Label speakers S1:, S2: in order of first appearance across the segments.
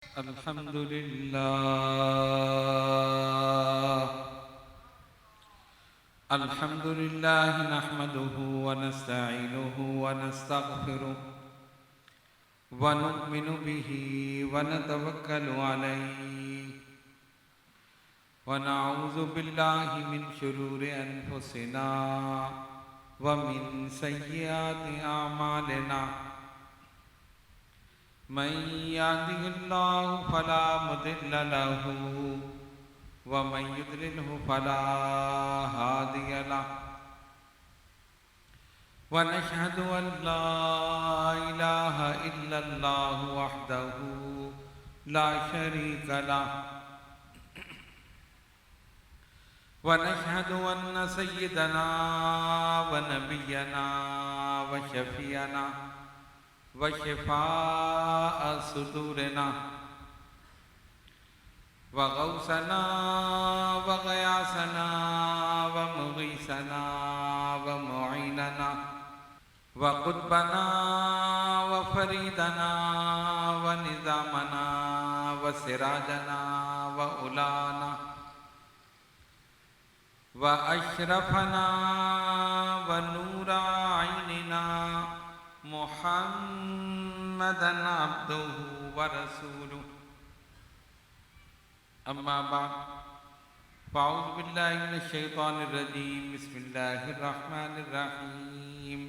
S1: الحمد لله الحمد لله نحمده ونستعينه ونستغفره ونؤمن به ونتوكل عليه ونعوذ بالله من شرور أنفسنا ومن سيئات أعمالنا من يهده الله فلا مضل له ومن يضلله فلا هادي له ونشهد أن لا إله إلا الله وحده لا شريك له ونشهد أن سيدنا ونبينا وشفيعنا وشفاء صدورنا وغوثنا وغياثنا ومغيثنا ومعيننا وقطبنا وفريدنا ونظامنا وسراجنا وأولانا وأشرفنا ونور عيننا محمدًا عبده ورسوله أما بعد فأعوذ بالله من الشيطان الرجيم بسم الله الرحمن الرحيم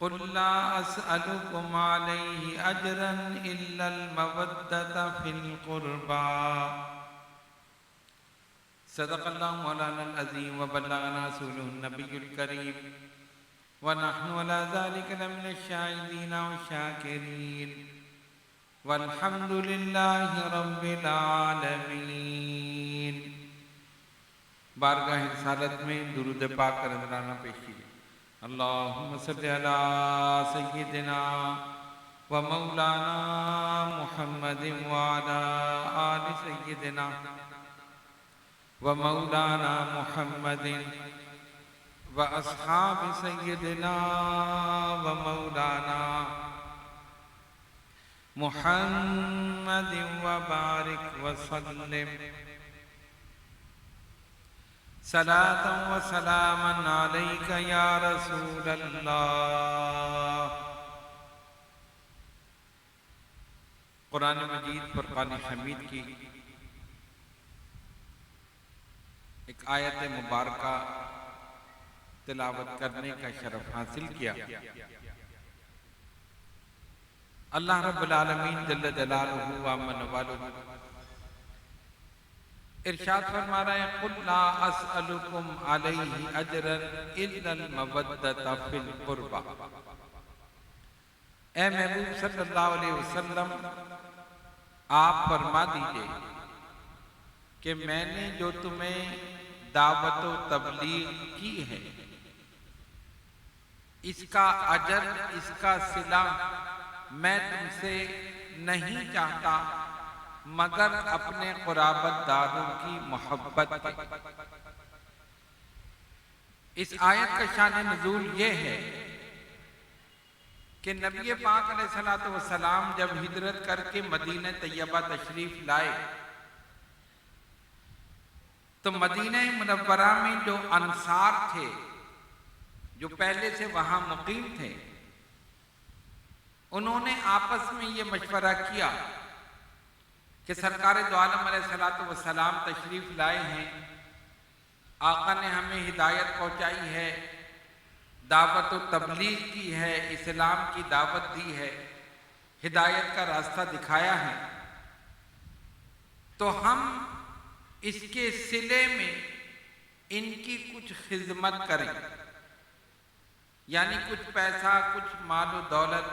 S1: قل لا أسألكم عليه أجرا إلا المودة في القربى صدق الله مولانا العظيم وبلغنا رسوله النبي الكريم ونحن على ذلك لمن الشاهدين والشاكرين والحمد لله رب العالمین۔ بارگاہ رسالت میں درود پاک کا نذرانہ پیش کیجئے۔ اللہم صلی علی سیدنا و مولانا محمد وعلی آل سیدنا و مولانا محمد وَأَصْحَابِ سَيِّدِنَا وَمَوْلَانَا مُحَمَّدٍ وَبَارِكْ وَسَلِّمْ صَلَاةً وَسَلَامًا عَلَيْكَ يَا رَسُولَ اللَّهِ۔ قرآن مجید فرقان حمید کی ایک آیت مبارکہ تلاوت کرنے کا شرف حاصل کیا۔ اللہ رب العالمین جل جلالہ وامن والہ ارشاد فرما رہا ہے قُلْ لَا أَسْأَلُكُمْ عَلَيْهِ أَجْرًا إِلَّا الْمَوَدَّةَ فِي الْقُرْبَى۔ اے محبوب صلی اللہ علیہ وسلم آپ فرما دیجئے کہ میں نے جو تمہیں دعوت و تبلیغ کی ہے اس کا اجر، اس کا صلہ میں تم سے نہیں چاہتا مگر اپنے قرابت داروں کی محبت کے۔ اس آیت کا شان نزول یہ ہے کہ نبی پاک علیہ السلام جب ہجرت کر کے مدینہ طیبہ تشریف لائے تو مدینہ منورہ میں جو انصار تھے، جو پہلے سے وہاں مقیم تھے، انہوں نے آپس میں یہ مشورہ کیا کہ سرکار دو عالم علیہ السلام تشریف لائے ہیں، آقا نے ہمیں ہدایت پہنچائی ہے، دعوت و تبلیغ کی ہے، اسلام کی دعوت دی ہے، ہدایت کا راستہ دکھایا ہے، تو ہم اس کے صلے میں ان کی کچھ خدمت کریں، یعنی کچھ پیسہ، کچھ مال و دولت،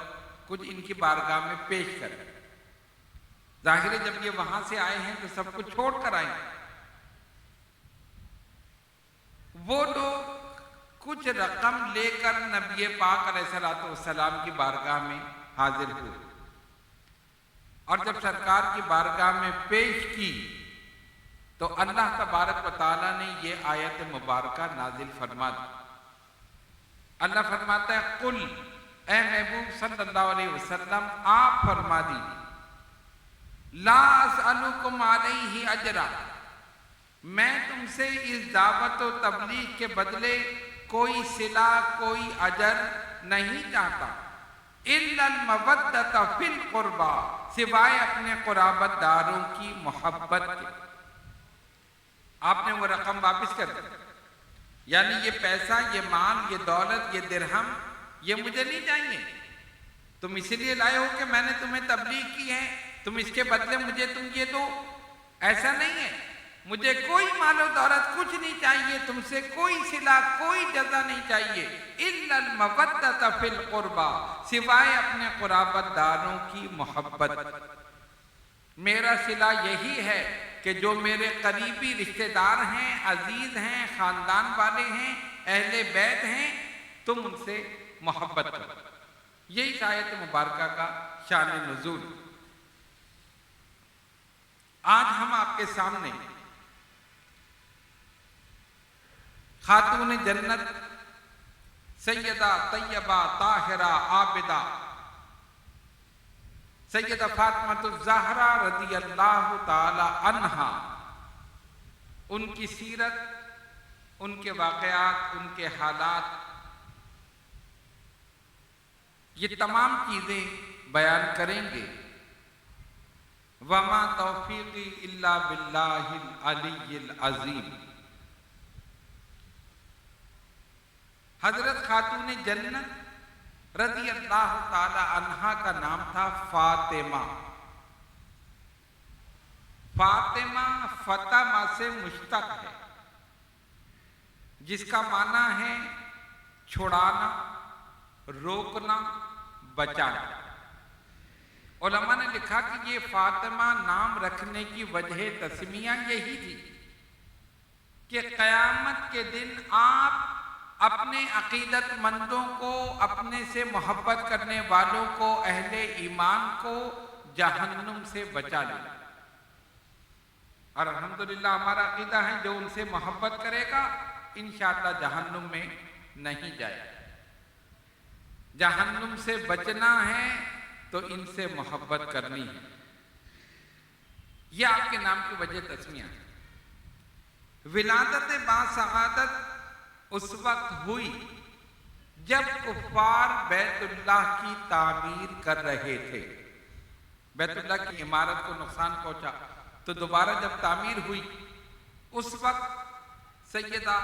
S1: کچھ ان کی بارگاہ میں پیش کریں۔ ظاہر ہے جب یہ وہاں سے آئے ہیں تو سب کچھ چھوڑ کر آئیں۔ وہ لوگ کچھ رقم لے کر نبی پاک علیہ السلام کی بارگاہ میں حاضر ہوئے، اور جب سرکار کی بارگاہ میں پیش کی تو اللہ تبارک و تعالیٰ نے یہ آیت مبارکہ نازل فرما دی۔ اللہ فرماتا ہے قل اے محبوب صلی اللہ علیہ وسلم آپ فرما دیجیے لا اسألکم علیہ اجرا، میں تم سے اس دعوت و تبلیغ کے بدلے کوئی صلہ کوئی اجر نہیں چاہتا، الا المودۃ فی القربى، سوائے اپنے قرابت داروں کی محبت کے۔ آپ نے وہ رقم واپس کر دی، یعنی یہ پیسہ، یہ مال، یہ دولت، یہ درہم، یہ مجھے نہیں چاہیے، تم اس لیے لائے ہو کہ میں نے تمہیں تبلیغ کی ہے، تم اس کے بدلے مجھے تم یہ دو، ایسا نہیں ہے، مجھے کوئی مال و دولت کچھ نہیں چاہیے، تم سے کوئی صلہ کوئی جزا نہیں چاہیے، الا المودۃ فی القربى، سوائے اپنے قرابت داروں کی محبت۔ میرا صلہ یہی ہے کہ جو میرے قریبی رشتہ دار ہیں، عزیز ہیں، خاندان والے ہیں، اہل بیت ہیں، تم ان سے محبت کرو۔ یہی آیت مبارکہ کا شان نزول۔ آج ہم آپ کے سامنے خاتون جنت سیدہ طیبہ طاہرہ عابدہ سیدہ فاطمہ الزہرا رضی اللہ تعالی عنہا، ان کی سیرت، ان کے واقعات، ان کے حالات، یہ تمام چیزیں بیان کریں گے۔ وما توفیقی الا باللہ العلی العظیم۔ حضرت خاتون جنت رضی اللہ تعالی عنہا کا نام تھا فاطمہ۔ فاطمہ فاطمہ سے مشتق ہے، جس کا معنی ہے چھڑانا، روکنا، بچانا۔ علماء نے لکھا کہ یہ فاطمہ نام رکھنے کی وجہ تسمیہ یہی تھی کہ قیامت کے دن آپ اپنے عقیدت مندوں کو، اپنے سے محبت کرنے والوں کو، اہل ایمان کو جہنم سے بچا لیں۔ اور الحمدللہ ہمارا عقیدہ ہے جو ان سے محبت کرے گا انشاءاللہ جہنم میں نہیں جائے گا۔ جہنم سے بچنا ہے تو ان سے محبت کرنی ہے۔ یہ آپ کے نام کی وجہ تسمیہ ہے۔ ولادت باسعادت اس وقت ہوئی جب کفار بیت اللہ کی تعمیر کر رہے تھے۔ بیت اللہ کی عمارت کو نقصان پہنچا تو دوبارہ جب تعمیر ہوئی، اس وقت سیدہ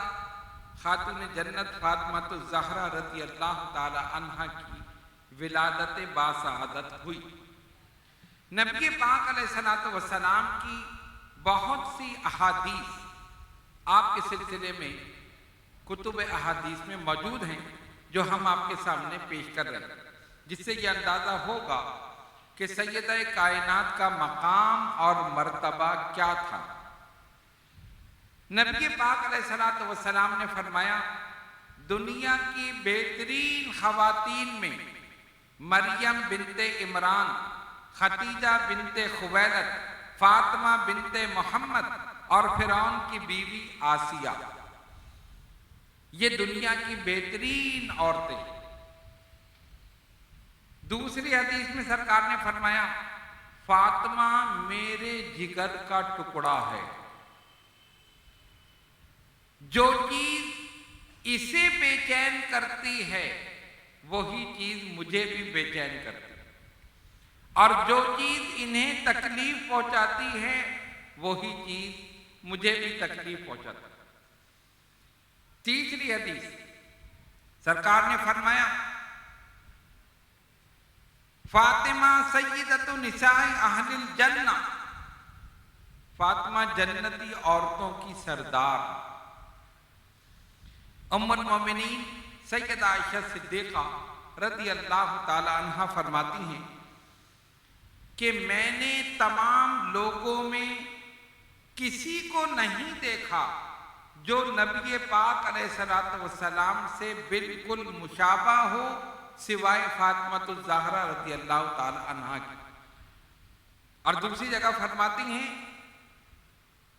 S1: خاتون جنت فاطمہ الزہرا رضی اللہ تعالی عنہا کی ولادت باسعادت ہوئی۔ نبی پاک علیہ السلام کی بہت سی احادیث آپ کے سلسلے میں کتب احادیث میں موجود ہیں جو ہم آپ کے سامنے پیش کر رہے ہیں، جس سے یہ اندازہ ہوگا کہ سیدہ کائنات کا مقام اور مرتبہ کیا تھا۔ نبی پاک علیہ السلام نے فرمایا دنیا کی بہترین خواتین میں مریم بنت عمران، خدیجہ بنت خویلد، فاطمہ بنت محمد اور فرعون کی بیوی آسیہ، یہ دنیا کی بہترین عورتیں۔ دوسری حدیث میں سرکار نے فرمایا فاطمہ میرے جگر کا ٹکڑا ہے، جو چیز اسے بے چین کرتی ہے وہی چیز مجھے بھی بے چین کرتی ہے، اور جو چیز انہیں تکلیف پہنچاتی ہے وہی چیز مجھے بھی تکلیف پہنچاتی ہے۔ تیسری حدیث سرکار نے فرمایا فاطمہ سیدۃ نساء اہل الجنہ، فاطمہ جنتی عورتوں کی سردار۔ ام المومنین سیدہ عائشہ صدیقہ رضی اللہ تعالی عنہا فرماتی ہیں کہ میں نے تمام لوگوں میں کسی کو نہیں دیکھا جو نبی پاک علیہ السلام سے بالکل مشابہ ہو سوائے فاطمہ الزہرا رضی اللہ تعالی عنہا کی۔ اور دوسری جگہ فرماتی ہیں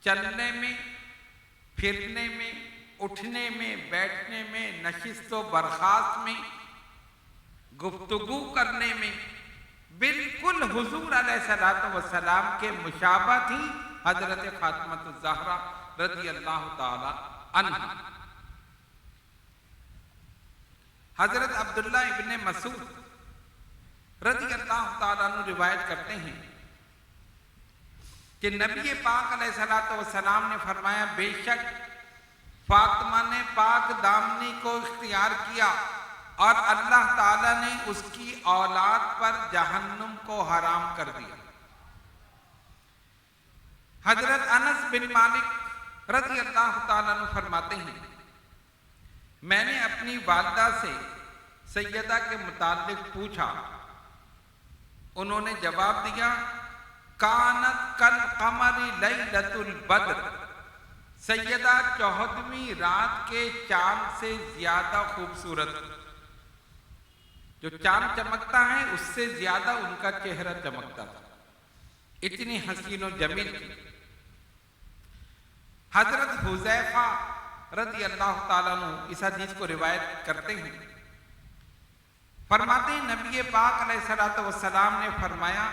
S1: چلنے میں، پھرنے میں، اٹھنے میں، بیٹھنے میں، نشست و برخاست میں، گفتگو کرنے میں بالکل حضور علیہ الصلوۃ والسلام کے مشابہ تھی حضرت فاطمہ الزہرا رضی اللہ تعالی عنہ۔ حضرت عبداللہ ابن مسعود رضی اللہ تعالیٰ عنہ روایت کرتے ہیں کہ نبی پاک علیہ الصلوۃ والسلام نے فرمایا بے شک فاطمہ نے پاک دامنی کو اختیار کیا اور اللہ تعالیٰ نے اس کی اولاد پر جہنم کو حرام کر دیا۔ حضرت انس بن مالک رضی اللہ تعالیٰ عنہ فرماتے ہیں میں نے اپنی والدہ سے سیدہ کے متعلق پوچھا، انہوں نے جواب دیا کانت کالقمر لیلۃ البدر، سیدہ 14ویں رات کے چاند سے زیادہ خوبصورت، جو چاند چمکتا ہے اس سے زیادہ ان کا چہرہ چمکتا تھا، اتنی حسین و جمیل تھی۔ حضرت حذیفہ رضی اللہ تعالیٰ عنہ اس حدیث کو روایت کرتے ہیں، فرماتے ہیں نبی پاک علیہ الصلوۃ والسلام نے فرمایا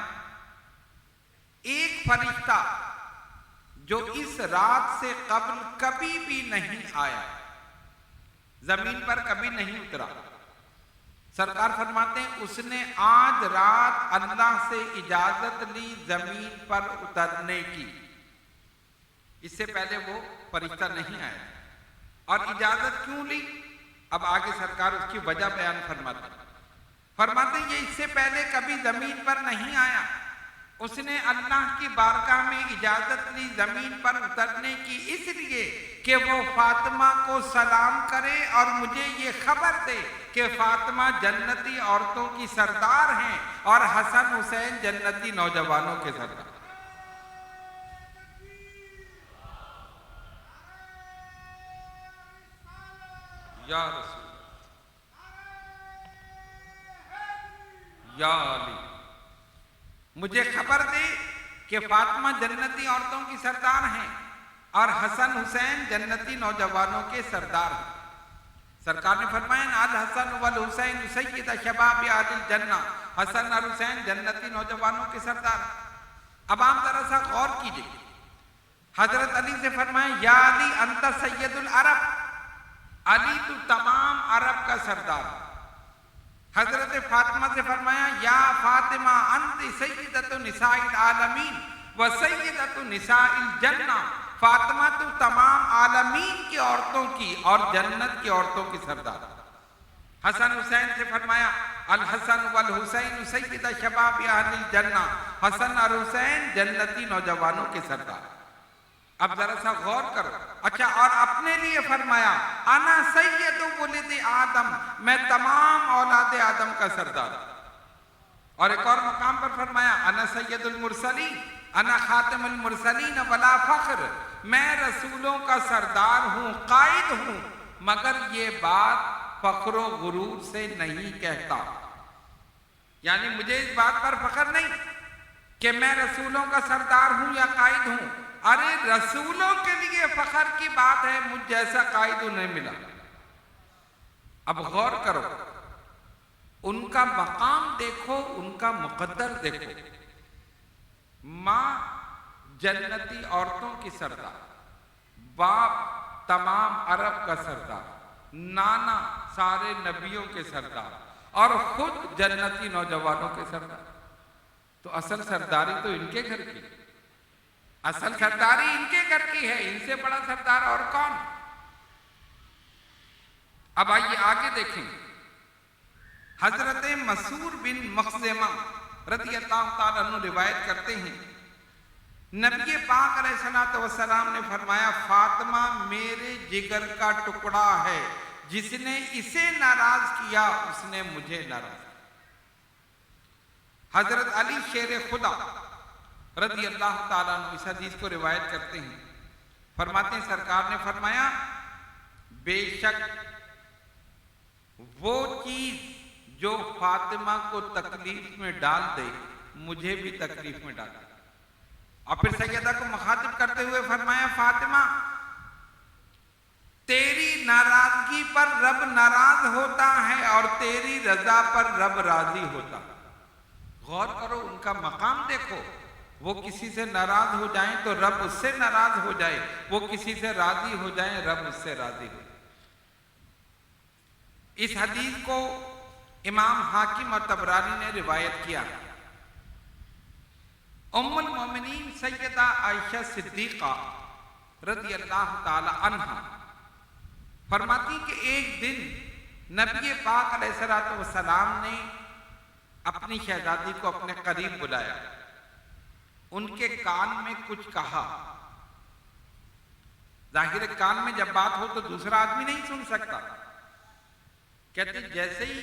S1: ایک فرشتہ جو اس رات سے قبل کبھی بھی نہیں آیا، زمین پر کبھی نہیں اترا، سرکار فرماتے ہیں اس نے آج رات اللہ سے اجازت لی زمین پر اترنے کی، اس سے پہلے وہ فرشتہ نہیں آیا، اور اجازت کیوں لی اب آگے سرکار اس کی وجہ بیان فرماتے ہیں یہ اس سے پہلے کبھی زمین پر نہیں آیا، اس نے اللہ کی بارگاہ میں اجازت لی زمین پر اترنے کی اس لیے کہ وہ فاطمہ کو سلام کرے اور مجھے یہ خبر دے کہ فاطمہ جنتی عورتوں کی سردار ہیں اور حسن حسین جنتی نوجوانوں کے سردار۔ یا رسول یا علی، مجھے خبر دے کہ فاطمہ جنتی عورتوں کی سردار ہیں اور حسن حسین جنتی نوجوانوں کے سردار ہیں۔ سرکار نے فرمایا الحسن والحسین سید شباب اہل الجنہ، حسن اور حسین جنتی نوجوانوں کے سردار ہیں۔ اب آپ ذرا سا غور کیجئے، حضرت علی سے فرمایا یا علی انت سید العرب، علی تو تمام عرب کا سردار۔ حضرت فاطمہ سے فرمایا یا فاطمہ انت سیدۃ نساء العالمین و سیدۃ نساء الجنہ، فاطمہ تو تمام عالمین کی عورتوں کی اور جنت کی عورتوں کی سردار۔ حسن حسین سے فرمایا الحسن والحسین سید شباب اہل الجنہ، حسن اور حسین جنتی نوجوانوں کے سردار۔ اب ذرا سا غور کرو، اچھا اور اپنے لیے فرمایا انا سید ولد آدم، میں تمام اولاد آدم کا سردار۔ اور ایک اور مقام پر فرمایا انا سید المرسلین، انا خاتم المرسلین ولا فخر، میں رسولوں کا سردار ہوں، قائد ہوں، مگر یہ بات فخر و غرور سے نہیں کہتا، یعنی مجھے اس بات پر فخر نہیں کہ میں رسولوں کا سردار ہوں یا قائد ہوں، ارے رسولوں کے لیے فخر کی بات ہے مجھ جیسا قائد انہیں ملا۔ اب غور کرو، ان کا مقام دیکھو، ان کا مقدر دیکھو، ماں جنتی عورتوں کی سردار، باپ تمام عرب کا سردار، نانا سارے نبیوں کے سردار اور خود جنتی نوجوانوں کے سردار۔ تو اصل سرداری تو ان کے گھر کی، اصل سرداری ان کے گھر کی ہے، ان سے بڑا سردار اور کون؟ اب آئیے آگے دیکھیں، حضرت مسعور بن مخزمہ رضی اللہ تعالیٰ عنہ روایت کرتے ہیں نبی پاک علیہ الصلوۃ والسلام نے فرمایا فاطمہ میرے جگر کا ٹکڑا ہے، جس نے اسے ناراض کیا اس نے مجھے ناراض کیا۔ حضرت علی شیر خدا رضی اللہ تعالیٰ عنہ اس حدیث کو روایت کرتے ہیں، فرماتے ہیں سرکار نے فرمایا بے شک وہ چیز جو فاطمہ کو تکلیف میں ڈال دے مجھے بھی تکلیف میں ڈال دے۔ اور پھر سیدہ کو مخاطب کرتے ہوئے فرمایا فاطمہ تیری ناراضگی پر رب ناراض ہوتا ہے اور تیری رضا پر رب راضی ہوتا ہے۔ غور کرو، ان کا مقام دیکھو، وہ کسی سے ناراض ہو جائیں تو رب اس سے ناراض ہو جائے، وہ کسی سے راضی ہو جائیں رب اس سے راضی ہو جائے۔ اس حدیث کو امام حاکم اور طبرانی نے روایت کیا۔ ام المومنین سیدہ عائشہ صدیقہ رضی اللہ تعالی عنہ فرماتی کہ ایک دن نبی پاک علیہ السلام نے اپنی شہزادی کو اپنے قریب بلایا، ان کے کان میں کچھ کہا۔ ظاہر کان میں جب بات ہو تو دوسرا آدمی نہیں سن سکتا۔ کہتے جیسے ہی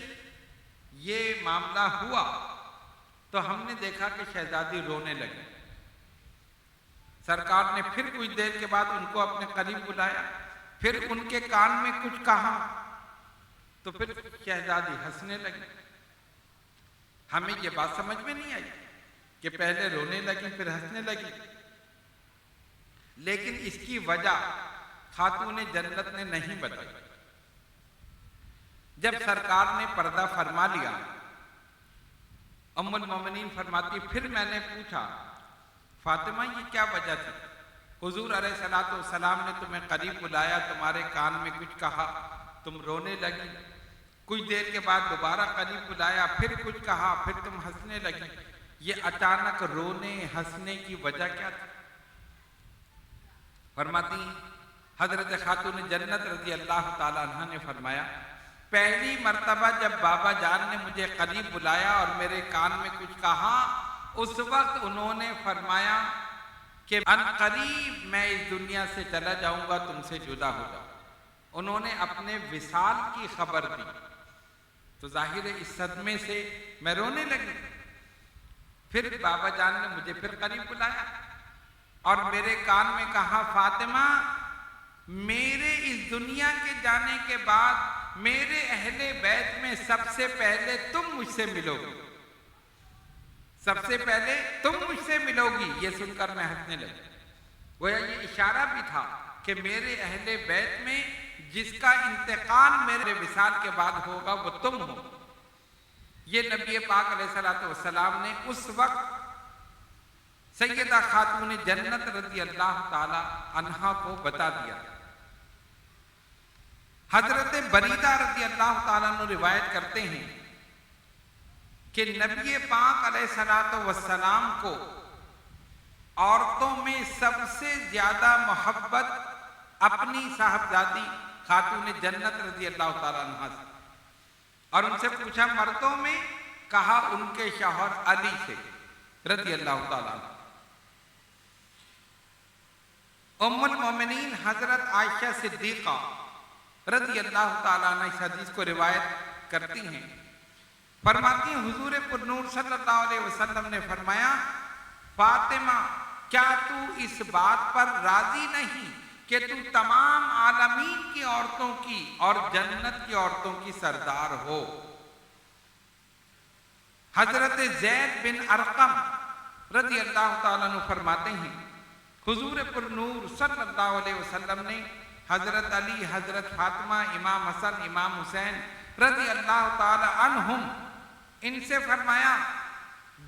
S1: یہ معاملہ ہوا تو ہم نے دیکھا کہ شہزادی رونے لگی۔ سرکار نے پھر کچھ دیر کے بعد ان کو اپنے قریب بلایا، پھر ان کے کان میں کچھ کہا تو پھر شہزادی ہنسنے لگی۔ ہمیں یہ بات سمجھ میں نہیں آئی کہ پہلے رونے لگی پھر ہنسنے لگی، لیکن اس کی وجہ خاتون جنت نے نہیں بتائی۔ جب سرکار نے پردہ فرما لیا، ام المومنین فرماتی پھر میں نے پوچھا فاطمہ یہ کیا وجہ تھی؟ حضور علیہ السلام نے تمہیں قریب بلایا، تمہارے کان میں کچھ کہا، تم رونے لگی، کچھ دیر کے بعد دوبارہ قریب بلایا، پھر کچھ کہا، پھر تم ہنسنے لگی، یہ اچانک رونے ہنسنے کی وجہ کیا تھی؟ فرماتی حضرت خاتون جنت رضی اللہ تعالیٰ عنہ نے فرمایا پہلی مرتبہ جب بابا جان نے مجھے قریب بلایا اور میرے کان میں کچھ کہا، اس وقت انہوں نے فرمایا کہ ان قریب میں اس دنیا سے چلا جاؤں گا، تم سے جدا ہو جاؤں۔ انہوں نے اپنے وصال کی خبر دی تو ظاہر ہے اس صدمے سے میں رونے لگی۔ پھر بابا جان نے مجھے پھر قریب بلایا اور میرے کان میں کہا فاطمہ میرے اس دنیا کے جانے کے بعد میرے اہل بیت میں سب سے پہلے تم مجھ سے ملو گی، سب سے پہلے تم مجھ سے ملو گی۔ یہ سن کر میں ہنسنے لگی۔ گویا یہ اشارہ بھی تھا کہ میرے اہل بیت میں جس کا انتقال میرے وصال کے بعد ہوگا وہ تم ہو۔ یہ نبی پاک علیہ السلام نے اس وقت سیدہ خاتون جنت رضی اللہ تعالی عنہا کو بتا دیا۔ حضرت بریدہ رضی اللہ تعالیٰ عنہ روایت کرتے ہیں کہ نبی پاک علیہ السلام کو عورتوں میں سب سے زیادہ محبت اپنی صاحبزادی خاتون جنت رضی اللہ تعالیٰ عنہ سے، اور ان سے پوچھا مردوں میں، کہا ان کے شوہر علی سے رضی اللہ تعالیٰ عنہ۔ ام المومنین حضرت عائشہ صدیقہ رضی اللہ تعالیٰ عنہ اس حدیث کو روایت کرتی ہیں، فرماتی ہیں حضور پر نور صلی اللہ علیہ وسلم نے فرمایا فاطمہ کیا تو اس بات پر راضی نہیں کہ تو تمام عالمین کی عورتوں کی اور جنت کی عورتوں کی سردار ہو؟ حضرت زید بن ارقم رضی اللہ تعالیٰ عنہ فرماتے ہیں حضور پر نور صلی اللہ علیہ وسلم نے حضرت علی، حضرت فاطمہ، امام حسن، امام حسین رضی اللہ تعالی عنہم ان سے فرمایا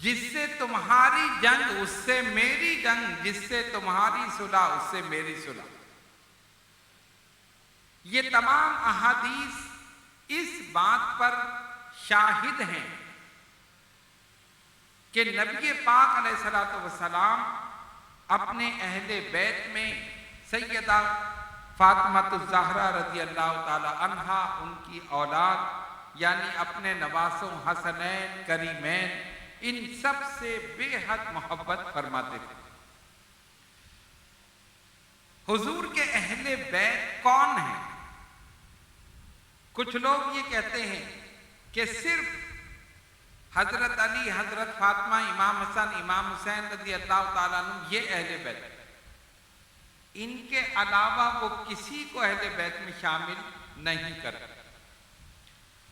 S1: جس سے تمہاری جنگ اس سے میری جنگ، جس سے تمہاری صلح اس سے میری صلح۔ یہ تمام احادیث اس بات پر شاہد ہیں کہ نبی پاک علیہ السلام اپنے اہل بیت میں سیدہ فاطمہ الزہرا رضی اللہ تعالی عنہا، ان کی اولاد یعنی اپنے نواسوں حسنین کریمین، ان سب سے بے حد محبت فرماتے تھے۔ حضور کے اہل بیت کون ہیں؟ کچھ لوگ یہ کہتے ہیں کہ صرف حضرت علی، حضرت فاطمہ، امام حسن، امام حسین رضی اللہ تعالیٰ عنہ یہ اہل بیت ہیں، ان کے علاوہ وہ کسی کو اہل بیت میں شامل نہیں کرتے۔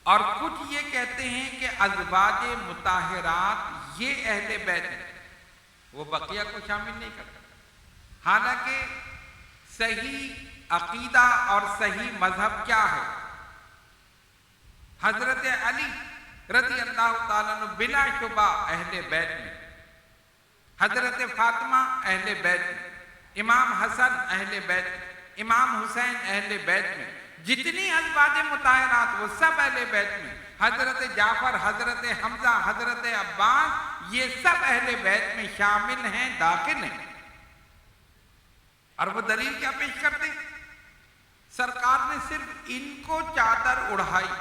S1: اور کچھ یہ کہتے ہیں کہ ازواج مطہرات یہ اہل بیت ہیں، وہ بقیہ کو شامل نہیں کرتے۔ حالانکہ صحیح عقیدہ اور صحیح مذہب کیا ہے؟ حضرت علی رضی اللہ تعالیٰ عنہ بلا شبہ اہل بیت میں، حضرت فاطمہ اہل بیت میں، امام حسن اہل بیت میں، امام حسین اہل بیت میں، جتنی ازواج مطہرات وہ سب اہل بیت میں، حضرت جعفر، حضرت حمزہ، حضرت عباس، یہ سب اہل بیت میں شامل ہیں، داخل ہیں۔ اور وہ دلیل کیا پیش کرتے؟ سرکار نے صرف ان کو چادر اڑھائی۔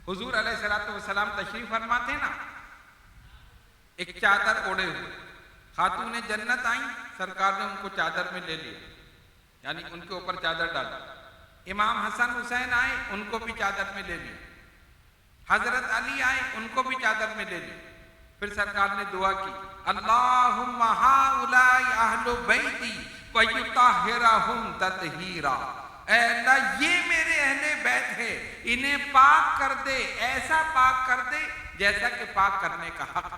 S1: حضور علیہ السلام تشریف فرماتے نا، ایک چادر اوڑھے ہوئے، خاتون جنت آئیں، سرکار نے ان کو چادر میں لے لیا، یعنی ان کے اوپر چادر ڈالا۔ امام حسن حسین آئے، ان کو بھی چادر میں لے لیا۔ حضرت علی آئے، ان کو بھی چادر میں لے لیا۔ پھر سرکار نے دعا کی، اللہم ہؤلاء اہل بیتی ویطہرہم تطہیرا، اے اللہ یہ میرے اہل بیت ہے، انہیں پاک کر دے، ایسا پاک کر دے جیسا کہ پاک کرنے کا حق۔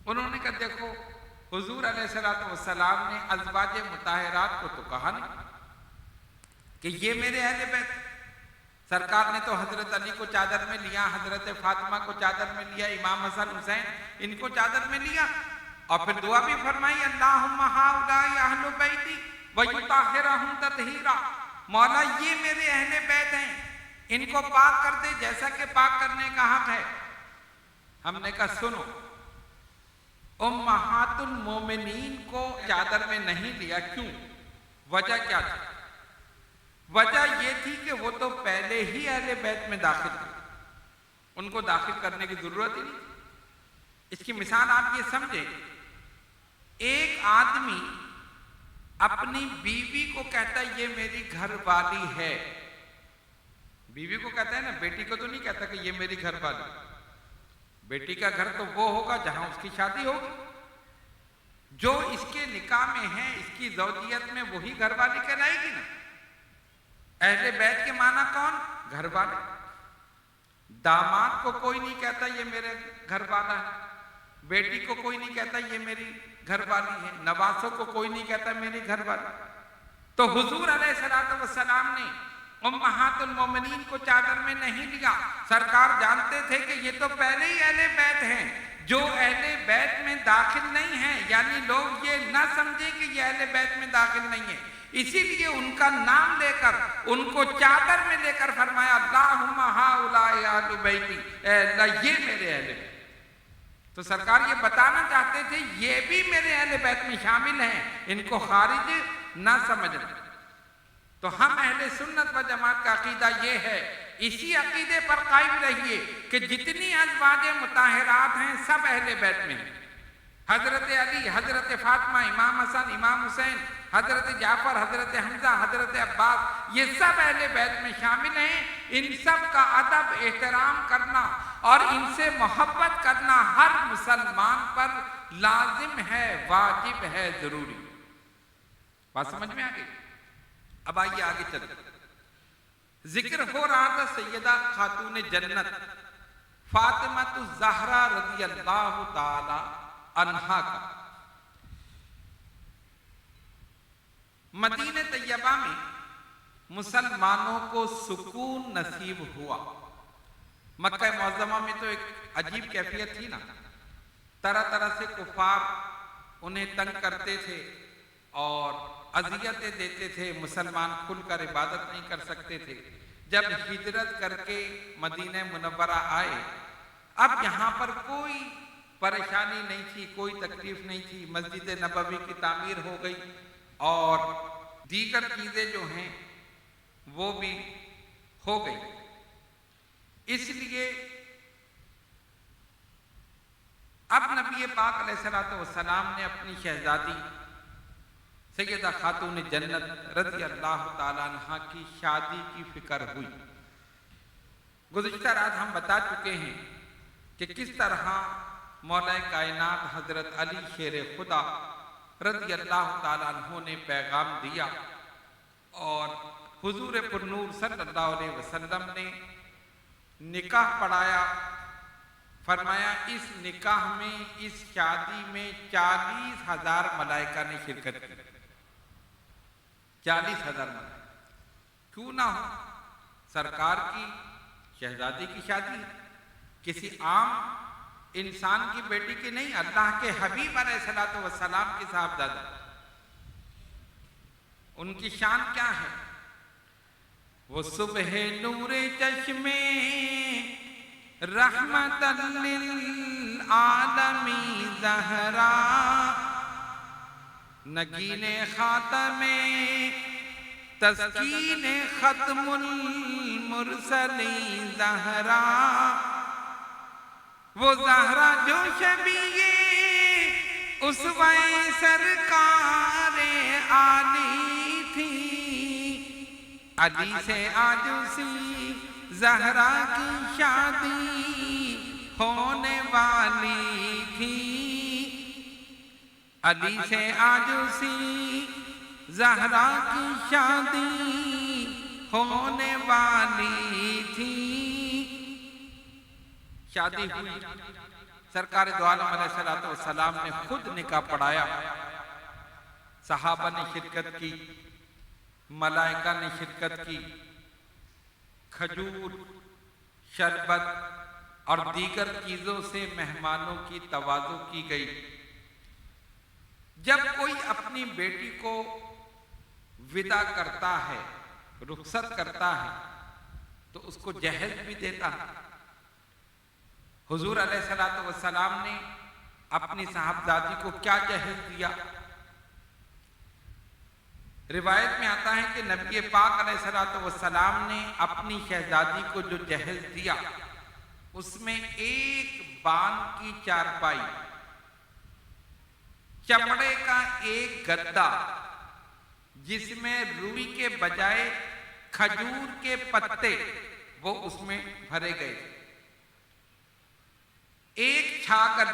S1: انہوں نے کہا دیکھو حضور علیہ السلام نے ازواج مطہرات کو تو کہا نہیں کہ یہ میرے اہل بیت۔ سرکار نے تو حضرت علی کو چادر میں لیا، حضرت فاطمہ کو چادر میں لیا، امام حسن حسین ان کو چادر میں لیا، اور پھر دعا بھی فرمائی، اللہم ہؤلاء اہل بیتی ویطہرہم تطہیرا، مولا یہ میرے اہل بیت ہیں، ان کو پاک کر دے جیسا کہ پاک کرنے کا حق ہے۔ ہم نے کہا سنو، امہات المومنین کو چادر میں نہیں لیا، کیوں؟ وجہ کیا تھی؟ وجہ یہ تھی کہ وہ تو پہلے ہی اہل بیت میں داخل تھے، ان کو داخل کرنے کی ضرورت ہی نہیں۔ اس کی مثال آپ یہ سمجھیں، ایک آدمی اپنی بیوی کو کہتا ہے یہ میری گھر والی ہے، بیوی کو کہتا ہے نا، بیٹی کو تو نہیں کہتا کہ یہ میری گھر والی۔ بیٹی کا گھر تو وہ ہوگا جہاں اس کی شادی ہوگی، جو اس کے نکاح میں ہے، اس کی زوجیت میں، وہی گھر والی کہلائے گی نا۔ اہل بیت کے معنی کون؟ گھر والے۔ داماد کو کوئی نہیں کہتا یہ میرے گھر والا ہے، بیٹی کو کوئی نہیں کہتا یہ میری گھر والی ہے، نواسوں کو کوئی نہیں کہتا میری گھر والی۔ تو حضور علیہ السلام نے امہات المومنین کو چادر میں نہیں لیا، سرکار جانتے تھے کہ یہ تو پہلے ہی اہل بیت ہیں، جو اہل بیت میں داخل نہیں ہیں، یعنی لوگ یہ نہ سمجھیں کہ یہ اہل بیت میں داخل نہیں ہیں، اسی لیے ان کا نام لے کر، ان کو چادر میں لے کر فرمایا، اللہم ہؤلاء اہل بیتی، اے اللہ یہ میرے اہل بیت۔ تو سرکار یہ بتانا چاہتے تھے یہ بھی میرے اہل بیت میں شامل ہیں، ان کو خارج نہ سمجھنا۔ تو ہم اہل سنت و جماعت کا عقیدہ یہ ہے، اسی عقیدے پر قائم رہیے کہ جتنی ازواج مطہرات ہیں سب اہل بیت میں ہیں۔ حضرت علی، حضرت فاطمہ، امام حسن، امام حسین، حضرت جعفر، حضرت حمزہ، حضرت عباس، یہ سب اہل بیت میں شامل ہیں۔ ان سب کا ادب، احترام کرنا اور ان سے محبت کرنا ہر مسلمان پر لازم ہے، واجب ہے، ضروری۔ بات سمجھ میں آ گئی؟ اب آئیے آگے چلتے، ذکر ہو رہا تھا سیدہ خاتون جنت فاطمہ الزہرا رضی اللہ تعالی عنہا کا۔ مدینہ طیبہ میں مسلمانوں کو سکون نصیب ہوا۔ مکہ معظمہ میں تو ایک عجیب کیفیت تھی نا، طرح طرح سے کفار انہیں تنگ کرتے تھے اور اذیتیں دیتے تھے، مسلمان کھل کر عبادت نہیں کر سکتے تھے۔ جب ہجرت کر کے مدینہ منورہ آئے، اب یہاں پر کوئی پریشانی نہیں تھی، کوئی تکلیف نہیں تھی، مسجد نبوی کی تعمیر ہو گئی اور دیگر چیزیں جو ہیں وہ بھی ہو گئی۔ اس لیے اب نبی پاک علیہ السلام نے اپنی شہزادی سیدہ خاتون جنت رضی اللہ تعالیٰ عنہ کی شادی کی فکر ہوئی۔ گزشتہ رات ہم بتا چکے ہیں کہ کس طرح مولا کائنات حضرت علی شیر خدا رضی اللہ تعالیٰ عنہ نے پیغام دیا اور حضور پرنور صلی اللہ علیہ وسلم نے نکاح پڑھایا۔ فرمایا اس نکاح میں، اس شادی میں 40,000 ملائکہ نے شرکت کی۔ 40,000 مرد، کیوں نہ ہو؟ سرکار کی شہزادی کی شادی ہے، کسی عام انسان کی بیٹی کی نہیں، اللہ کے حبیب علیہ الصلوۃ والسلام کی صاحبزادی۔ ان کی شان کیا ہے؟ وہ صبح نور چشمے رحمت للعالمین زہرا، نگین خاتم تسکین ختم المرسلین زہرا، وہ زہرا جو شبیہ اسوہ سرکار عالی تھی، علی سے آج اسی زہرا کی شادی ہونے والی تھی، علی سے آج اسی زہرا کی شادی ہونے والی تھی۔ شادی ہوئی، سرکار دو عالم علیہ السلام نے خود نکاح پڑھایا، صحابہ نے شرکت کی، ملائکہ نے شرکت کی، کھجور، شربت اور دیگر چیزوں سے مہمانوں کی تواضع کی گئی۔ جب کوئی اپنی بیٹی کو ودا کرتا ہے، رخصت کرتا ہے، تو اس کو جہیز بھی دیتا ہے۔ حضور علیہ السلام نے اپنی صاحبزادی کو کیا جہیز دیا؟ روایت میں آتا ہے کہ نبی پاک علیہ السلام نے اپنی شہزادی کو جو جہیز دیا، اس میں ایک بان کی چارپائی، چمڑے کا ایک گدا جس میں روئی کے بجائے کھجور کے پتے وہ اس میں بھرے گئے، ایک چھاگل،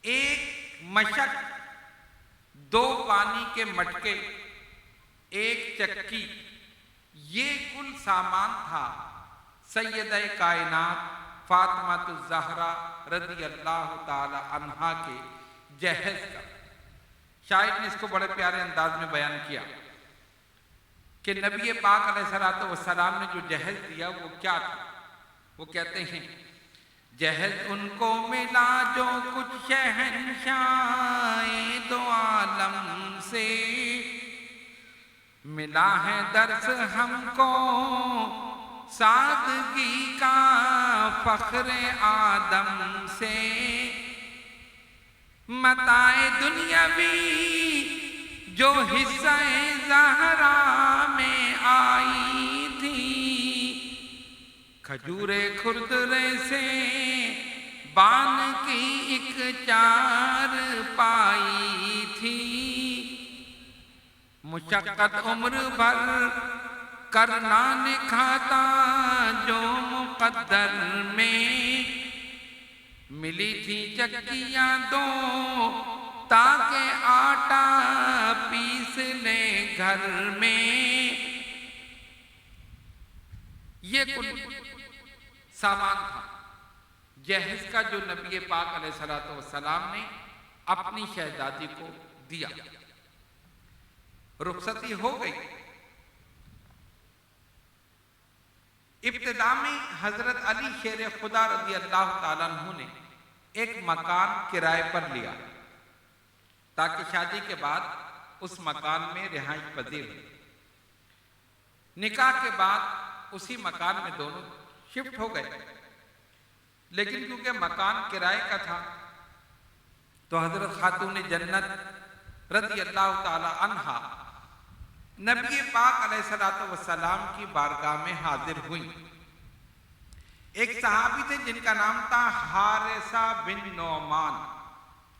S1: ایک مشک، 2 پانی کے مٹکے، ایک چکی، یہ کل سامان تھا سیدہ کائنات فاطمہ الزہرا رضی اللہ تعالی عنہا کے جہیز کا۔ شاعر نے اس کو بڑے پیارے انداز میں بیان کیا کہ نبی پاک علیہ السلام نے جو جہیز دیا وہ کیا تھا؟ وہ کہتے ہیں جہیز ان کو ملا جو کچھ شہنشاہ دو عالم سے، ملا ہے درس ہم کو سادگی کا فخر آدم سے، متاع دنیاوی جو حصہ زہرا میں آئی تھی، کھجور کھردرے سے بان کی ایک چار پائی تھی، مشقت عمر بھر کرنا لکھا تھا جو مقدر میں، ملی تھی چکیاں 2 تاکہ آٹا پیس لے گھر میں، یہ کل سامان تھا جہیز کا جو نبی پاک علیہ السلام نے اپنی شہزادی کو دیا۔ رخصتی ہو گئی، ابتدا میں حضرت علی شیر خدا رضی اللہ تعالیٰ عنہ نے ایک مکان کرائے پر لیا تاکہ شادی کے بعد اس مکان میں رہائش پذیر ہو۔ نکاح کے بعد اسی مکان میں دونوں شفٹ ہو گئے، لیکن کیونکہ مکان کرائے کا تھا تو حضرت خاتون جنت رضی اللہ تعالی عنہا نبی پاک علیہ السلام کی بارگاہ میں حاضر ہوئیں۔ ایک صحابی تھے جن کا نام تھا حارثہ بن نعمان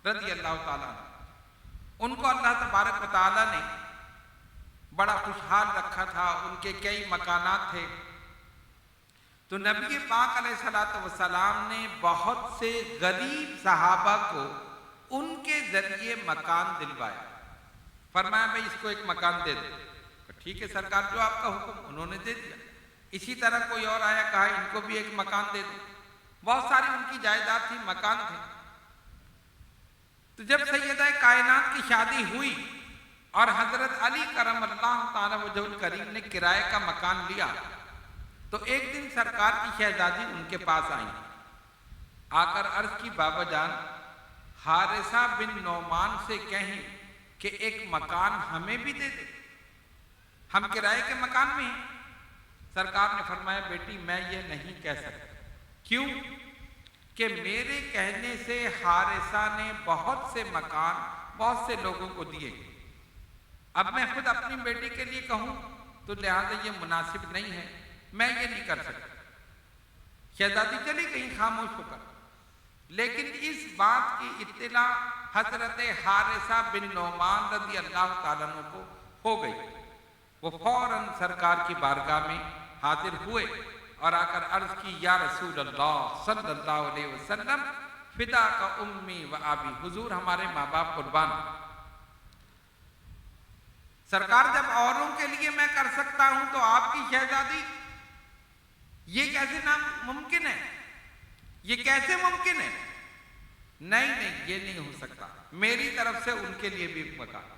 S1: رضی اللہ تعالیٰ عنہ، ان کو اللہ تبارک و تعالیٰ نے بڑا خوشحال رکھا تھا، ان کے کئی مکانات تھے، تو نبی پاک علیہ السلام نے بہت سے غریب صحابہ کو ان کے ذریعے مکان دلوایا۔ فرمایا بھئی اس کو ایک مکان دے دو، ٹھیک ہے سرکار جو آپ کا حکم، انہوں نے دے دیا۔ اسی طرح کوئی اور آیا، کہا ان کو بھی ایک مکان دے دو۔ بہت ساری ان کی جائیداد تھی، مکان تھے۔ تو جب سیدہ کائنات کی شادی ہوئی اور حضرت علی کرم اللہ تعالی وجہ الکریم نے کرائے کا مکان لیا، تو ایک دن سرکار کی شہزادی ان کے پاس آئیں، آ کر عرض کی بابا جان حارثہ بن نعمان سے کہیں کہ ایک مکان ہمیں بھی دے دے، ہم کرائے کے مکان میں ہیں۔ سرکار نے فرمایا بیٹی میں یہ نہیں کہہ سکتا، کیوں کہ میرے کہنے سے حارثہ نے بہت سے مکان بہت سے لوگوں کو دیے، اب میں خود اپنی بیٹی کے لیے کہوں تو لہذا یہ مناسب نہیں ہے، میں یہ نہیں کر سکتا۔ شہزادی چلی گئی خاموش ہو کر، لیکن اس بات کی اطلاع حضرت حارثہ بن نعمان رضی اللہ تعالیٰ عنہ کو ہو گئی۔ وہ فوراً سرکار کی بارگاہ میں حاضر ہوئے اور آ کر عرض کی یا رسول اللہ صلی اللہ علیہ وسلم فدا کا امی و آبی، حضور ہمارے ماں باپ قربان۔ سرکار جب اوروں کے لیے میں کر سکتا ہوں تو آپ کی شہزادی، یہ کیسے ممکن ہے؟ یہ کیسے ممکن ہے؟ نہیں نہیں یہ نہیں ہو سکتا، میری طرف سے ان کے لیے بھی مکان۔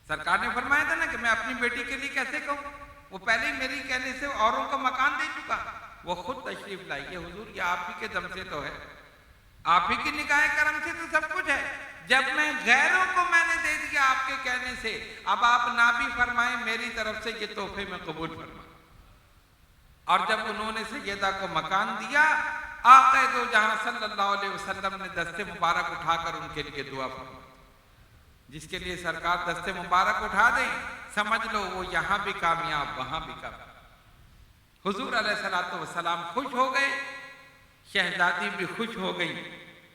S1: سرکار نے فرمایا تھا نا کہ میں اپنی بیٹی کے لیے کیسے کہوں، وہ پہلے ہی میری کہنے سے اوروں کو مکان دے چکا، وہ خود تشریف لائیے حضور یہ آپ ہی کے دم سے تو ہے، آپ ہی کی نگاہ کرم سے تو سب کچھ ہے، جب میں غیروں کو میں نے دے دیا آپ کے کہنے سے، اب آپ نہ بھی فرمائیں میری طرف سے یہ تحفے میں قبول فرمائیں۔ اور جب انہوں نے سیدہ کو مکان دیا، آقا دو جہاں صلی اللہ علیہ وسلم نے دست مبارک اٹھا کر ان کے لیے دعا فرمائی۔ جس کے لیے سرکار دست مبارک اٹھا دیں سمجھ لو وہ یہاں بھی کامیاب وہاں بھی کامیاب۔ حضور علیہ الصلوۃ والسلام خوش ہو گئے، شہزادی بھی خوش ہو گئی،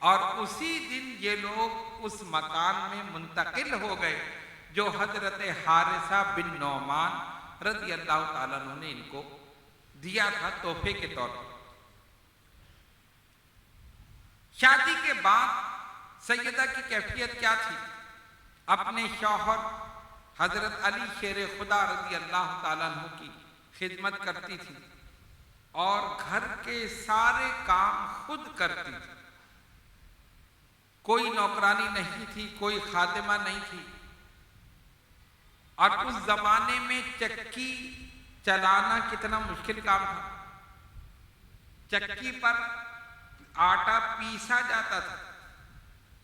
S1: اور اسی دن یہ لوگ اس مکان میں منتقل ہو گئے جو حضرت حارثہ بن نعمان رضی اللہ تعالیٰ عنہ نے ان کو دیا تھا تحفے کے طور پر۔ شادی کے بعد سیدہ کی کیفیت کیا تھی؟ اپنے شوہر حضرت علی شیر خدا رضی اللہ تعالیٰ عنہ کی خدمت کرتی تھی اور گھر کے سارے کام خود کرتی تھی، کوئی نوکرانی نہیں تھی، کوئی خادمہ نہیں تھی۔ اور اس زمانے میں چکی چلانا کتنا مشکل کام تھا، چکی پر آٹا پیسا جاتا تھا،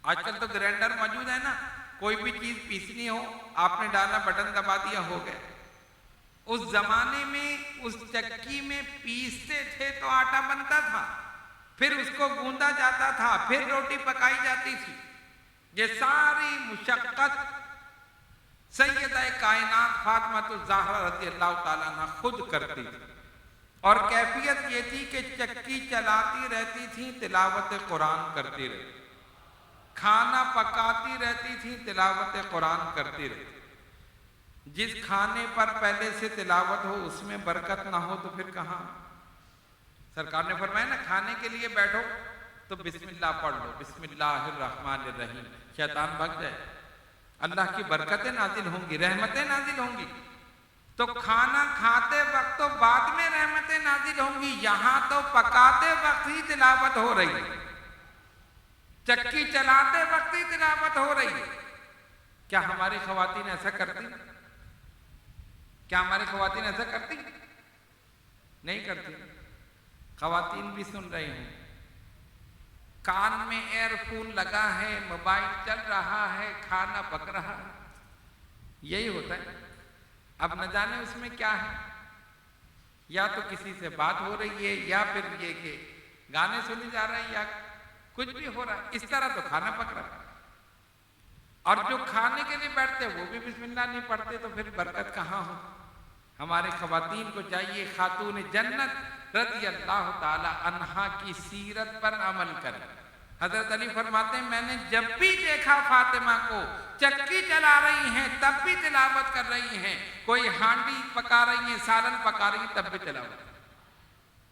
S1: آج کل تو گرینڈر موجود ہے نا، کوئی بھی چیز پیسنی ہو آپ نے ڈالا بٹن دبا دیا ہو گیا۔ اس زمانے میں اس چکی میں پیستے تھے تو آٹا بنتا تھا، پھر اس کو گوندا جاتا تھا، پھر روٹی پکائی جاتی تھی۔ یہ ساری مشقت سیدہ کائنات فاطمہ الزہرا رضی اللہ تعالیٰ عنہ خود کرتی تھی، اور کیفیت یہ تھی کہ چکی چلاتی رہتی تھی، تلاوت قرآن کرتی رہتی، کھانا پکاتی رہتی تھی، تلاوت قرآن کرتی رہتی۔ جس کھانے پر پہلے سے تلاوت ہو اس میں برکت نہ ہو تو پھر کہاں؟ سرکار نے فرمایا نا کھانے کے لیے بیٹھو تو بسم اللہ پڑھ لو، بسم اللہ الرحمن الرحیم، شیطان بھگ جائے، اللہ کی برکتیں نازل ہوں گی، رحمتیں نازل ہوں گی۔ تو کھانا کھاتے وقت تو بعد میں رحمتیں نازل ہوں گی، یہاں تو پکاتے وقت ہی تلاوت ہو رہی ہے، چکی چلاتے وقت ہی تلاوت ہو رہی ہے۔ کیا ہماری خواتین ایسا کرتی؟ کیا ہماری خواتین ایسا کرتی؟ نہیں کرتی۔ خواتین بھی سن رہی ہوں، کان میں ایئر فون لگا ہے، موبائل چل رہا ہے، کھانا پک رہا ہے، یہی ہوتا ہے۔ اب نہ جانے اس میں کیا ہے، یا تو کسی سے بات ہو رہی ہے، یا پھر یہ کہ گانے سنے جا رہے ہیں، یا کچھ بھی ہو رہا ہے، اس طرح تو کھانا پک رہا ہے۔ اور جو کھانے کے لیے بیٹھتے وہ بھی بسم اللہ نہیں پڑھتے تو پھر برکت کہاں ہو؟ ہمارے خواتین کو چاہیے خاتون جنت رضی اللہ تعالی عنہا کی سیرت پر عمل کریں۔ حضرت علی فرماتے ہیں میں نے جب بھی دیکھا فاطمہ کو چکی چلا رہی ہیں تب بھی تلاوت کر رہی ہیں، کوئی ہانڈی پکا رہی ہیں، سالن پکا رہی ہیں تب بھی تلاوت،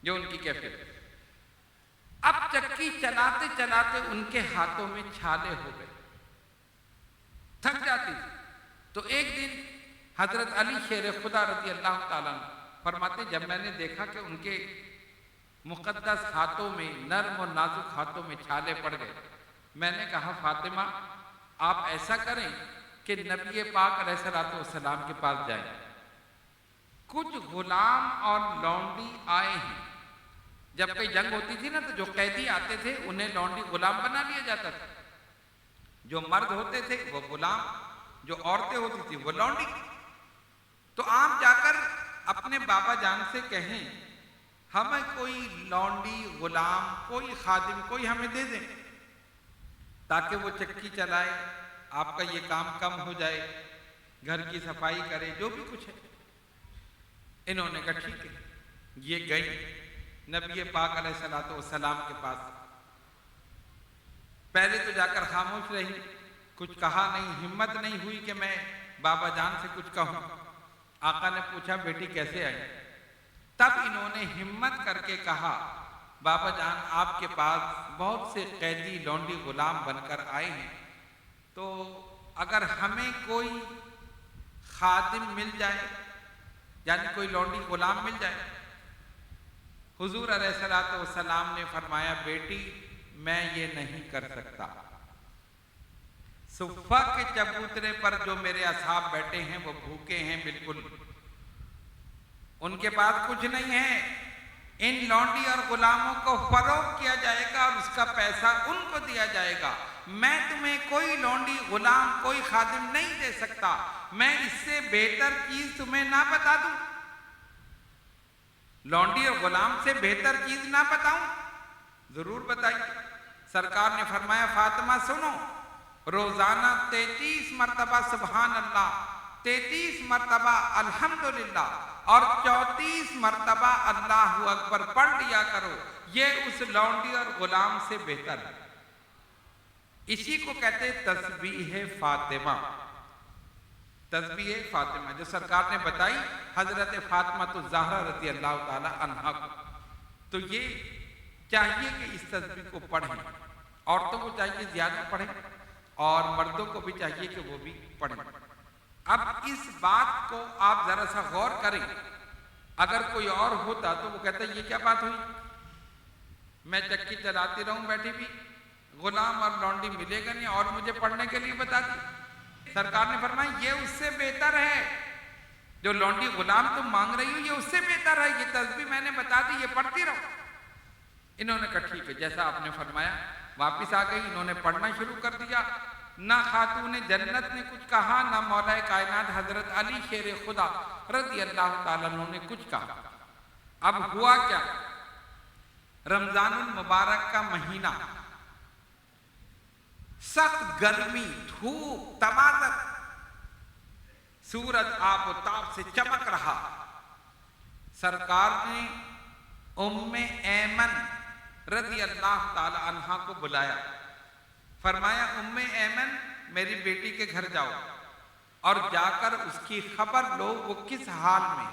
S1: جو ان کی کیفیت۔ اب چکی چلاتے چلاتے ان کے ہاتھوں میں چھالے ہو گئے، تھک جاتی تھی۔ تو ایک دن حضرت علی شیر خدا رضی اللہ تعالیٰ عنہ فرماتے جب میں نے دیکھا کہ ان کے مقدس ہاتھوں میں، نرم اور نازک ہاتھوں میں چھالے پڑ گئے، میں نے کہا فاطمہ آپ ایسا کریں کہ نبی پاک علیہ الصلوۃ والسلام کے پاس جائیں، کچھ غلام اور لونڈی آئے ہیں۔ جب کوئی جنگ ہوتی تھی نا تو جو قیدی آتے تھے انہیں لونڈی غلام بنا لیا جاتا تھا، جو مرد ہوتے تھے وہ غلام، جو عورتیں ہوتی تھی وہ لونڈی۔ تو آپ جا کر اپنے بابا جان سے کہیں ہمیں کوئی لونڈی، غلام، کوئی خادم کوئی ہمیں دے دیں تاکہ وہ چکی چلائے، آپ کا یہ کام کم ہو جائے، گھر کی صفائی کرے، جو بھی کچھ ہے۔ انہوں نے کہا ٹھیک ہے۔ یہ گئی نبی پاک علیہ الصلوۃ والسلام کے پاس، پہلے تو جا کر خاموش رہی، کچھ کہا نہیں، ہمت نہیں ہوئی کہ میں بابا جان سے کچھ کہوں۔ آقا نے پوچھا بیٹی کیسے آئی؟ تب انہوں نے ہمت کر کے کہا بابا جان آپ کے پاس بہت سے قیدی لونڈی غلام بن کر آئے ہیں، تو اگر ہمیں کوئی خادم مل جائے، یعنی کوئی لونڈی غلام مل جائے۔ حضور علیہ الصلوۃ والسلام نے فرمایا بیٹی میں یہ نہیں کر سکتا، صفہ کے چبوترے پر جو میرے اصحاب بیٹھے ہیں وہ بھوکے ہیں، بالکل ان کے پاس کچھ نہیں ہے، ان لونڈی اور غلاموں کو فروخت کیا جائے گا اور اس کا پیسہ ان کو دیا جائے گا، میں تمہیں کوئی لونڈی غلام کوئی خادم نہیں دے سکتا، میں اس سے بہتر چیز تمہیں نہ بتا دوں، لونڈی اور غلام سے بہتر چیز نہ بتاؤں؟ ضرور بتائیے۔ سرکار نے فرمایا فاطمہ سنو، روزانہ 33 مرتبہ سبحان اللہ، 33 مرتبہ الحمدللہ اور 34 مرتبہ اللہ اکبر پڑھ لیا کرو، یہ اس لونڈی اور غلام سے بہتر ہے۔ اسی کو کہتے تسبیح فاطمہ، تسبیح فاطمہ جو سرکار نے بتائی حضرت فاطمہ الزہرا رضی اللہ تعالی عنہا کو۔ تو یہ چاہیے کہ اس تسبیح کو پڑھیں، عورتوں کو چاہیے زیادہ پڑھیں اور مردوں کو بھی چاہیے کہ وہ بھی پڑھیں۔ اب اس بات کو آپ ذرا سا غور کریں، اگر کوئی اور ہوتا تو وہ کہتا یہ کیا بات ہوئی، میں چکی چلاتی رہوں بیٹھی بھی، غلام اور لونڈی ملے گا نہیں اور مجھے پڑھنے کے لیے بتا دی۔ سرکار نے فرمایا یہ اس سے بہتر ہے، جو لونڈی غلام تم مانگ رہی ہو یہ اس سے بہتر ہے، یہ تسبیح میں نے بتا دی، یہ پڑھتی رہو۔ انہوں نے کہا ٹھیک ہے جیسا آپ نے فرمایا، واپس آ گئی، انہوں نے پڑھنا شروع کر دیا۔ نہ خاتون جنت نے کچھ کہا، نہ مولا کائنات حضرت علی شیر خدا رضی اللہ تعالیٰ عنہ نے کچھ کہا۔ اب ہوا کیا، رمضان المبارک کا مہینہ، سخت گرمی، دھوپ، تمازت، سورج آب و تاب سے چمک رہا۔ سرکار نے ام ایمن رضی اللہ تعالی عنہا کو بلایا، فرمایا ام ایمن میری بیٹی کے گھر جاؤ اور جا کر اس کی خبر لو وہ کس حال میں۔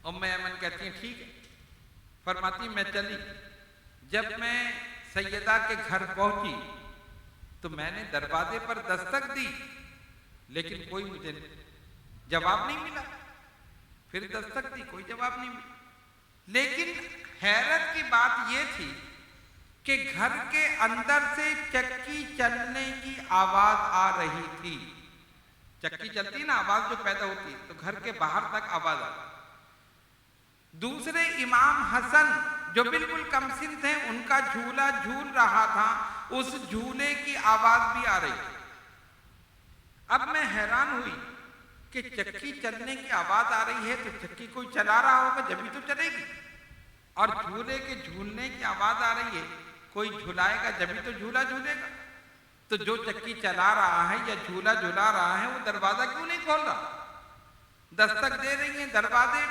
S1: ام ایمن کہتی ہیں ٹھیک ہے، فرماتی میں چلی۔ جب میں سیدہ کے گھر پہنچی تو میں نے دروازے پر دستک دی لیکن کوئی مجھے جواب نہیں ملا، پھر دستک دی کوئی جواب نہیں ملا، لیکن حیرت کی بات یہ تھی کہ گھر کے اندر سے چکی چلنے کی آواز آ رہی تھی۔ چکی چلتی نا آواز جو پیدا ہوتی تو گھر کے باہر تک آواز آتی۔ دوسرے امام حسن جو بالکل کم سن تھے ان کا جھولا جھول رہا تھا، اس جھولے کی آواز بھی آ رہی تھی۔ اب میں حیران ہوئی کہ چکی چلنے کی آواز آ رہی ہے تو چکی کوئی چلا رہا ہوگا جبھی تو چلے گی، اور جھولے کے جھولنے کی آواز آ رہی ہے کوئی جھلائے گا جبھی تو جھولا جھولے گا۔ تو جو چکی چلا رہا ہے یا جھولا جھلا رہا ہے وہ دروازہ کیوں نہیں کھول رہا؟ دستک دے رہی ہیں، دروازے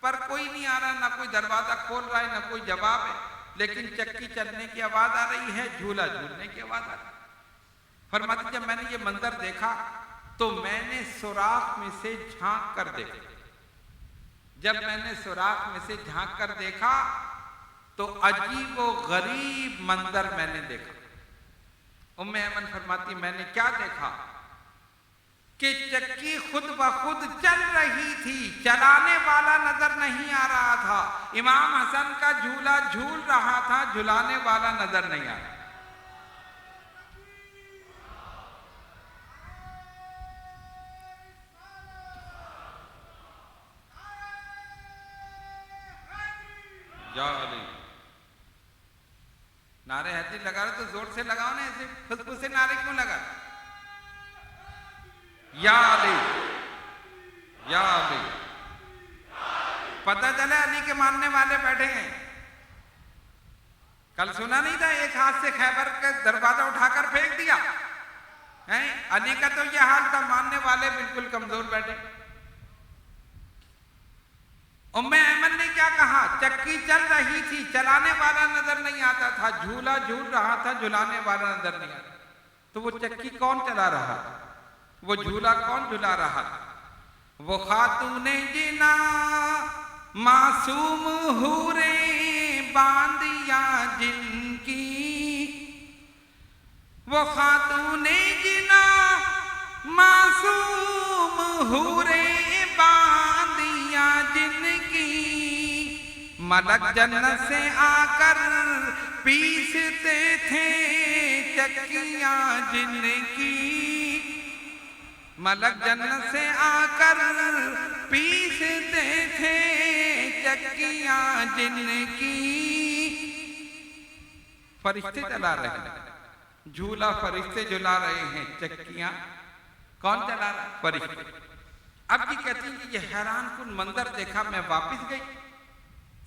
S1: پر کوئی نہیں آ رہا، نہ کوئی دروازہ کھول رہا ہے نہ کوئی جواب ہے، لیکن چکی چلنے کی آواز آ رہی ہے، جھولا جھولنے کی آواز آ رہی ہے۔ فرماتی جب میں نے یہ منظر دیکھا تو میں نے سوراخ میں سے جھانک کر دیکھا۔ جب میں نے سوراخ میں سے جھانک کر دیکھا تو عجیب و غریب منظر میں نے دیکھا۔ ام ایمن فرماتی میں نے کیا دیکھا کہ چکی خود بخود چل رہی تھی، چلانے والا نظر نہیں آ رہا تھا۔ امام حسن کا جھولا جھول رہا تھا، جھلانے والا نظر نہیں آ رہا۔ نعرے حیدری لگا رہے تو زور سے لگاؤ نا، ایسے پھس سے نعرے کیوں لگا؟ یا علی یا علی، پتہ چلے علی کے ماننے والے بیٹھے ہیں۔ کل سنا نہیں تھا ایک ہاتھ سے خیبر کا دروازہ اٹھا کر پھینک دیا؟ علی کا تو یہ حال تھا، ماننے والے بالکل کمزور بیٹھے۔ ام ایمن نے کیا کہا؟ چکی چل رہی تھی، چلانے والا نظر نہیں آتا تھا، جھولا جھول رہا تھا، جھلانے والا نظر نہیں آتا، تو وہ چکی کون چلا رہا تھا؟ وہ جھولا کون جھلا رہا تھا؟ وہ خاتون جنا معصوم حوریں باندیاں جن کی، وہ خاتون جنا معصوم حوریں باندیاں جن کی، ملک جنت سے آ کر پیستے تھے چکیاں جن کی، ملک جنت سے آ کر پیستے تھے چکیاں جن کی۔ فرشتے چلا رہے ہیں جھولا، فرشتے جھلا رہے ہیں، چکیاں کون چلا رہا ہے؟ فرشتے۔ اب یہ کہتی ہیں کہ یہ حیران کن منظر دیکھا، میں واپس گئی،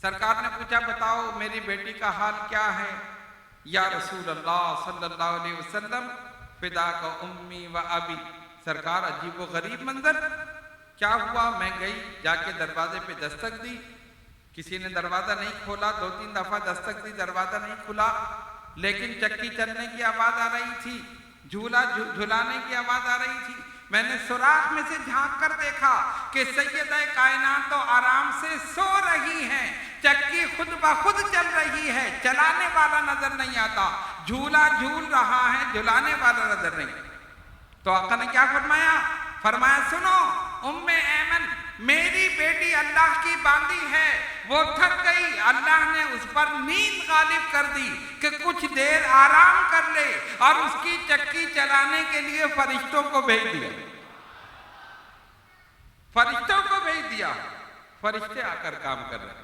S1: سرکار نے پوچھا بتاؤ میری بیٹی کا حال کیا ہے؟ یا رسول اللہ صلی اللہ علیہ وسلم فداک امی و ابی، سرکار عجیب و غریب منظر، کیا ہوا؟ میں گئی، جا کے دروازے پہ دستک دی، کسی نے دروازہ نہیں کھولا، 2-3 دفعہ دستک دی، دروازہ نہیں کھلا، لیکن چکی چلنے کی آواز آ رہی تھی، جھولا جھلانے کی آواز آ رہی تھی۔ میں نے سوراخ میں سے جھانک کر دیکھا کہ سیدہ کائنات تو آرام سے سو رہی ہیں، چکی خود بخود چل رہی ہے، چلانے والا نظر نہیں آتا، جھولا جھول رہا ہے، جھلانے والا نظر نہیں۔ تو آقا نے کیا فرمایا؟ فرمایا سنو ام ایمن، میری بیٹی اللہ کی باندی ہے، وہ تھک گئی، اللہ نے اس پر نیند غالب کر دی کہ کچھ دیر آرام کر لے، اور اس کی چکی چلانے کے لیے فرشتوں کو بھیج دیا، فرشتوں کو بھیج دیا، فرشتے آ کر کام کر رہے ہیں۔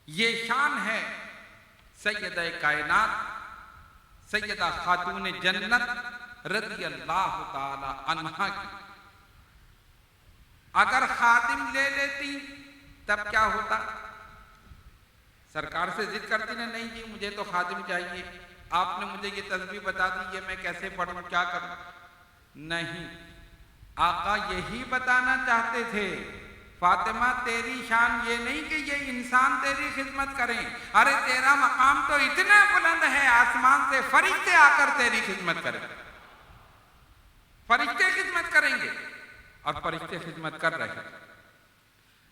S1: یہ شان ہے سیدہ کائنات سیدہ خاتون جنت رضی اللہ تعالی عنہا کی۔ اگر خادم لے لیتی تب کیا ہوتا؟ سرکار سے ضد کرتی نے، نہیں جی مجھے تو خادم چاہیے، آپ نے مجھے یہ تسبیح بتا دی، یہ میں کیسے پڑھوں، کیا کروں؟ نہیں، آقا یہی بتانا چاہتے تھے فاطمہ تیری شان یہ نہیں کہ یہ انسان تیری خدمت کریں، ارے تیرا مقام تو اتنا بلند ہے، آسمان سے فرشتے آ کر تیری خدمت کریں، فرشتے خدمت کریں گے، اور فرشتے خدمت کر رہے ہیں۔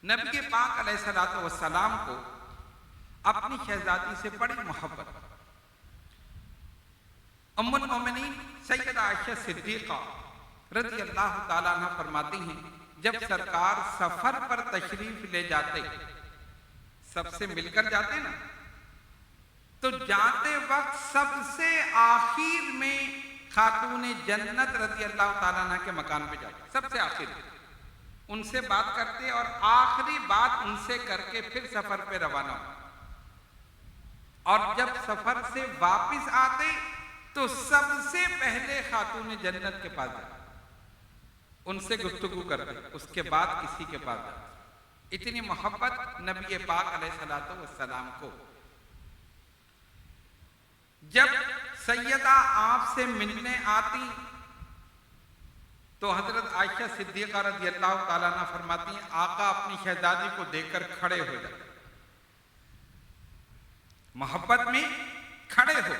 S1: نبی پاک علیہ السلام کو اپنی شہزادی سے بڑی محبت، ام المومنین سیدہ عائشہ صدیقہ رضی اللہ تعالیٰ عنہ فرماتی ہیں جب سرکار سفر پر تشریف لے جاتے، سب سے مل کر جاتے نا، تو جاتے وقت سب سے آخر میں خاتون جنت رضی اللہ تعالیٰ عنہ کے مکان پہ جاتے، سب سے آخر میں ان سے بات کرتے اور آخری بات ان سے کر کے پھر سفر پہ روانہ ہو، اور جب سفر سے واپس آتے تو سب سے پہلے خاتون جنت کے پاس جاتے، ان سے گفتگو کرتے، اس کے بعد کسی کے پاس جاتے۔ اتنی محبت نبی پاک علیہ السلام کو۔ جب سیدہ آپ سے ملنے آتی تو حضرت عائشہ صدیقہ رضی اللہ تعالیٰ عنہ فرماتی ہیں آقا اپنی شہزادی کو دیکھ کر کھڑے ہو جاتے، محبت میں کھڑے ہو،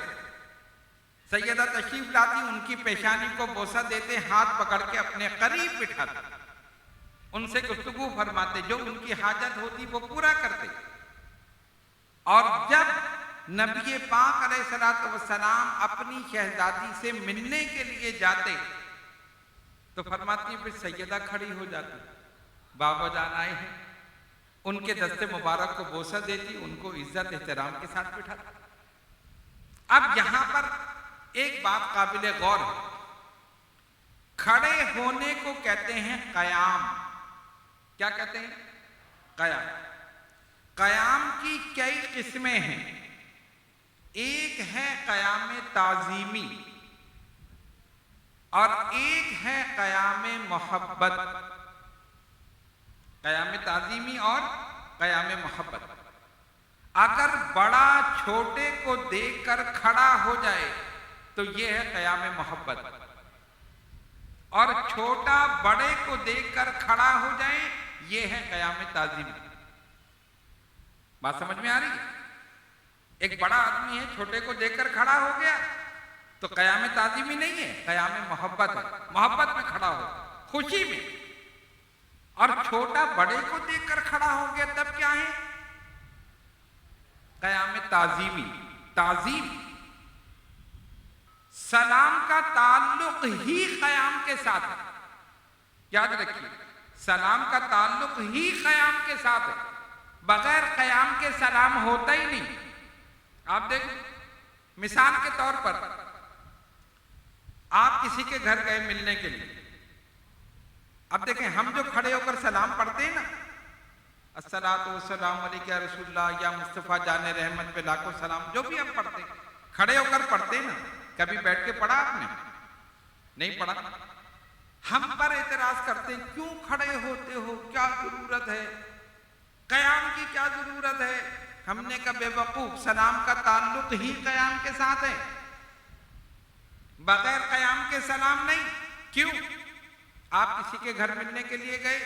S1: سیدہ تشریف لاتی، ان کی پیشانی کو بوسہ دیتے، ہاتھ پکڑ کے اپنے قریب بٹھاتے، ان سے گفتگو فرماتے، جو ان کی حاجت ہوتی وہ پورا کرتے۔ اور جب نبی پاک علیہ السلام اپنی شہزادی سے ملنے کے لیے جاتے تو فرماتی پھر سیدہ کھڑی ہو جاتی، بابا جان آئے ہیں، ان کے دست مبارک کو بوسہ دیتی، ان کو عزت احترام کے ساتھ بٹھاتی۔ اب یہاں پر ایک بات قابل غور ہے، کھڑے ہونے کو کہتے ہیں قیام۔ کیا کہتے ہیں؟ قیام۔ قیام کی کئی قسمیں ہیں، ایک ہے قیام تعظیمی اور ایک ہے قیام محبت. قیام تعظیمی اور قیام محبت. اگر بڑا چھوٹے کو دیکھ کر کھڑا ہو جائے تو یہ ہے قیام محبت، اور چھوٹا بڑے کو دیکھ کر کھڑا ہو جائے یہ ہے قیام تعظیمی. بات سمجھ میں آ رہی ہے؟ ایک بڑا آدمی ہے، چھوٹے کو دیکھ کر کھڑا ہو گیا تو قیام تعظیمی نہیں ہے، قیام محبت ہے. محبت میں کھڑا ہو، خوشی میں. اور چھوٹا بڑے کو دیکھ کر کھڑا ہو گیا تب کیا ہے؟ قیام تعظیمی. تعظیم. سلام کا تعلق ہی قیام کے ساتھ ہے. یاد رکھیے، سلام کا تعلق ہی قیام کے ساتھ ہے. بغیر قیام کے سلام ہوتا ہی نہیں. آپ دیکھیں، مثال کے طور پر آپ کسی کے گھر گئے ملنے کے لیے. اب دیکھیں، ہم جو کھڑے ہو کر سلام پڑھتے ہیں نا، الصلاۃ والسلام علیک یا رسول اللہ یا مصطفیٰ جان رحمت پہ لاکھوں سلام، جو بھی ہم پڑھتے ہیں کھڑے ہو کر پڑھتے ہیں نا. کبھی بیٹھ کے پڑھا آپ نے؟ نہیں پڑھا. ہم پر اعتراض کرتے ہیں، کیوں کھڑے ہوتے ہو، کیا ضرورت ہے، قیام کی کیا ضرورت ہے؟ ہم نے کہا بے وقوف، سلام کا تعلق ہی قیام کے ساتھ ہے، بغیر قیام کے سلام نہیں. کیوں؟ آپ کسی کے گھر ملنے کے لیے گئے،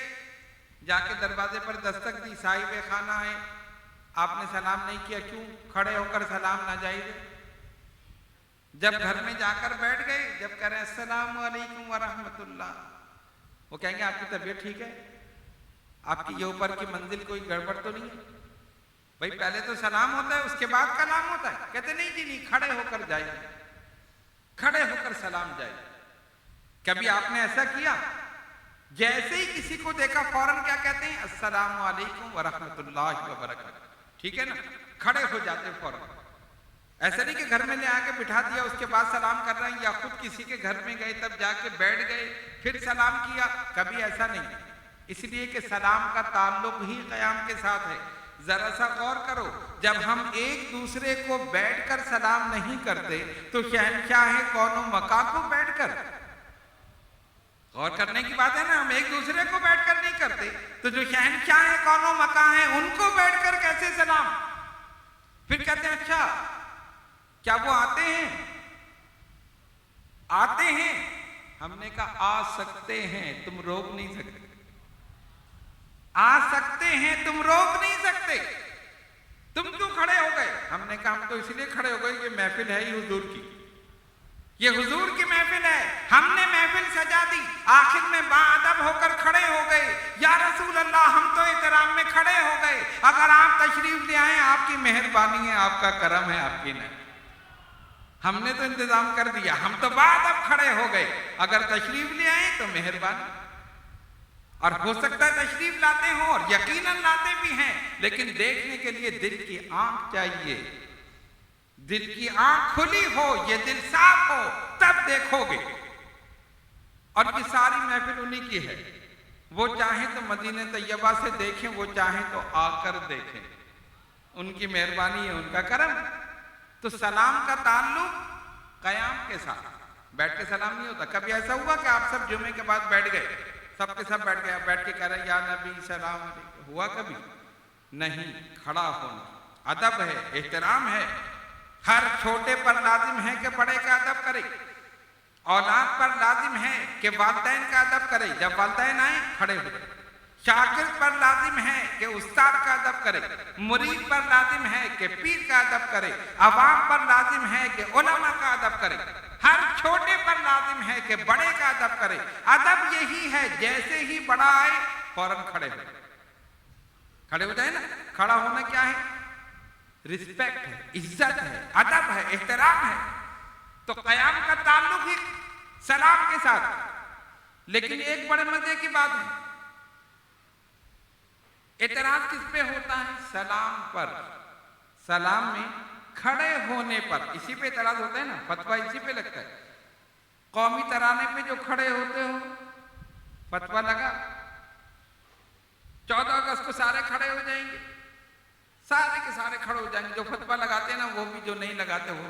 S1: جا کے دروازے پر دستک دی، صاحب خانہ ہے، آپ نے سلام نہیں کیا. کیوں؟ کھڑے ہو کر سلام ناجائز ہے. جب گھر میں جا کر بیٹھ گئے، جب کہہ رہے ہیں السلام علیکم ورحمۃ اللہ، وہ کہیں گے آپ کی طبیعت ٹھیک ہے، آپ کی یہ اوپر کی منزل کوئی گڑبڑ تو نہیں ہے؟ بھائی پہلے تو سلام ہوتا ہے، اس کے بعد کلام ہوتا ہے. کہتے نہیں جی نہیں، کھڑے ہو کر جائیے، کھڑے ہو کر سلام جائیے. کبھی آپ نے ایسا کیا؟ جیسے ہی کسی کو دیکھا فوراً کیا کہتے ہیں؟ السلام علیکم ورحمۃ اللہ وبرکاتہ. ٹھیک ہے نا؟ کھڑے ہو جاتے فوراً. ایسا نہیں کہ گھر میں لے آ کے بٹھا دیا اس کے بعد سلام کر رہے ہیں، یا خود کسی کے گھر میں گئے تب جا کے بیٹھ گئے پھر سلام کیا. کبھی ایسا نہیں. اس لیے کہ سلام کا تعلق ہی قیام کے ساتھ ہے. ذرا سا غور کرو، جب ہم ایک دوسرے کو بیٹھ کر سلام نہیں کرتے تو شہنشاہ کون و مکان کو بیٹھ کر، غور کرنے کی بات ہے نا، ہم ایک دوسرے کو بیٹھ کر نہیں کرتے تو جو شہنشاہ کون و مکان ہیں ان کو بیٹھ کر کیسے سلام؟ پھر کہتے ہیں اچھا کیا وہ آتے ہیں؟ آتے ہیں. ہم نے کہا آ سکتے ہیں، تم روک نہیں سکتے. آ سکتے ہیں، تم روک نہیں سکتے. تم کیوں کھڑے ہو گئے؟ ہم نے کہا ہم تو اس لیے کھڑے ہو گئے، یہ محفل ہے ہی حضور کی، یہ حضور کی محفل ہے، ہم نے محفل سجا دی. آخر میں باادب ہو کر کھڑے ہو گئے، یا رسول اللہ ہم تو احترام میں کھڑے ہو گئے، اگر آپ تشریف لے آئیں آپ کی مہربانی ہے، آپ کا کرم ہے، آپ کی نعمت، ہم نے تو انتظام کر دیا، ہم تو باادب کھڑے ہو گئے، اگر تشریف لے آئیں تو مہربانی. اور ہو سکتا ہے تشریف لاتے ہوں اور یقیناً لاتے بھی ہیں، لیکن دیکھنے کے لیے دل کی آنکھ چاہیے. دل کی آنکھ کھلی ہو، یہ دل صاف ہو، تب دیکھو گے. اور یہ ساری محفل انہی کی ہے. وہ چاہیں تو مدینہ طیبہ سے دیکھیں، وہ چاہیں تو آ کر دیکھیں، ان کی مہربانی ہے، ان کا کرم. تو سلام کا تعلق قیام کے ساتھ، بیٹھ کے سلام نہیں ہوتا. کبھی ایسا ہوا کہ آپ سب جمعے کے بعد بیٹھ گئے، سب کے سب بیٹھ گئے، بیٹھ کے کہہ رہے ہیں یا نبی سلام علیکم؟ ہوا کبھی نہیں. کھڑا ہونا ادب ہے، احترام ہے. ہر چھوٹے پر لازم ہے کہ بڑے کا ادب کرے. اولاد پر لازم ہے کہ والدین کا ادب کرے، جب والدین آئیں کھڑے ہو. شاگرد پر لازم ہے کہ استاد کا ادب کرے، مرید پر لازم ہے کہ پیر کا ادب کرے، عوام پر لازم ہے کہ علماء کا ادب کرے. ہر چھوٹے پر لازم ہے کہ بڑے کا ادب کرے. ادب یہی ہے، جیسے ہی بڑا آئے فوراً کھڑے ہو. کھڑے ہو جائے نا. کھڑا ہونا کیا ہے؟ رسپیکٹ ہے، عزت ہے، ادب ہے، احترام ہے. تو قیام کا تعلق ہی سلام کے ساتھ. لیکن ایک بڑے مزے کی بات ہے، اعتراض کس پہ ہوتا ہے؟ سلام پر. سلام میں کھڑے ہونے پر اسی پہ اعتراض ہوتا ہے نا، فتویٰ اسی پہ لگتا ہے. قومی ترانے پہ جو کھڑے ہوتے ہو فتویٰ لگا، 14 اگست کو سارے کھڑے ہو جائیں گے، سارے کے سارے کھڑے ہو جائیں گے. جو فتویٰ لگاتے ہیں نا وہ بھی، جو نہیں لگاتے ہو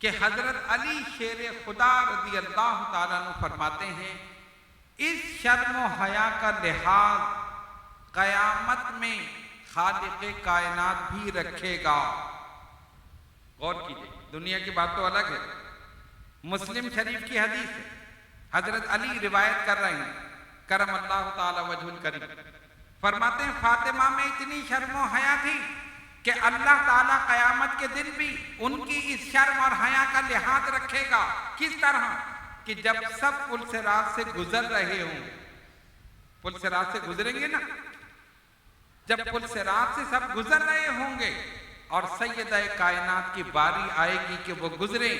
S1: کہ حضرت علی شیر خدا رضی اللہ تعالیٰ عنہ فرماتے ہیں اس شرم و حیا کا لحاظ قیامت میں خالق کائنات بھی رکھے گا۔ غور کیجئے، دنیا کی بات تو الگ ہے، مسلم شریف کی حدیث ہے، حضرت علی روایت کر رہے ہیں کرم اللہ تعالی وجہ الکریم، فرماتے ہیں فاطمہ میں اتنی شرم و حیا تھی کہ اللہ تعالیٰ قیامت کے دن بھی ان کی اس شرم اور حیا کا لحاظ رکھے گا۔ کس طرح کہ جب سب پل صراط سے گزر رہے ہوں، پل صراط سے گزریں گے نا، جب پل صراط سے سب گزر رہے ہوں گے اور سیدہ کائنات کی باری آئے گی کہ وہ گزریں،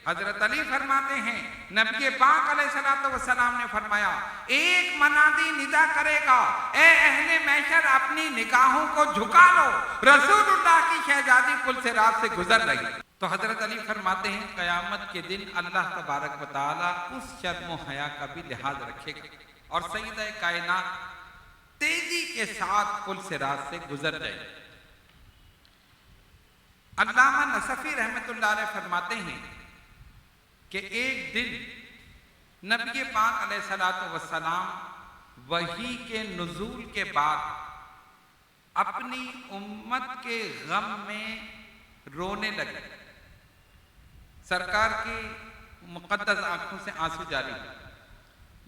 S1: حضرت علی فرماتے ہیں نبی پاک علیہ السلام نے فرمایا ایک منادی ندا کرے گا اے اہل محشر اپنی نگاہوں کو جھکا لو، رسول اللہ کی شہزادی پل صراط سے گزر رہی۔ تو حضرت علی فرماتے ہیں قیامت کے دن اللہ تبارک و تعالیٰ اس شرم و حیا کا بھی لحاظ رکھے گا اور سیدہ کائنات تیزی کے ساتھ پل صراط سے گزر جائے گی۔ علامہ نصفی رحمۃ اللہ علیہ فرماتے ہیں کہ ایک دن نبی پاک علیہ السلام وحی کے نزول کے بعد اپنی امت کے غم میں رونے لگے، سرکار کی مقدس آنکھوں سے آنسو جاری ہوئے،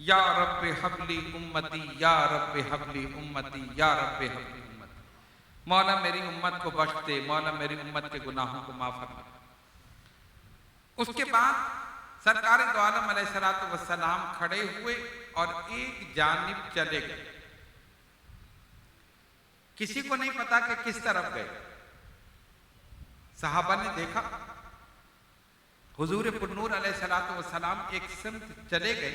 S1: یا رب حبلی امتی یا رب حبلی امتی یا رب حبلی امتی، مولا میری امت کو بخش دے، مولا میری امت کے گناہوں کو معاف فرما۔ اس کے بعد سرکار دو عالم علیہ السلام کھڑے ہوئے اور ایک جانب چلے گئے، کسی کو نہیں پتا کہ کس طرف گئے۔ صحابہ نے دیکھا حضور پرنور علیہ السلام ایک سمت چلے گئے،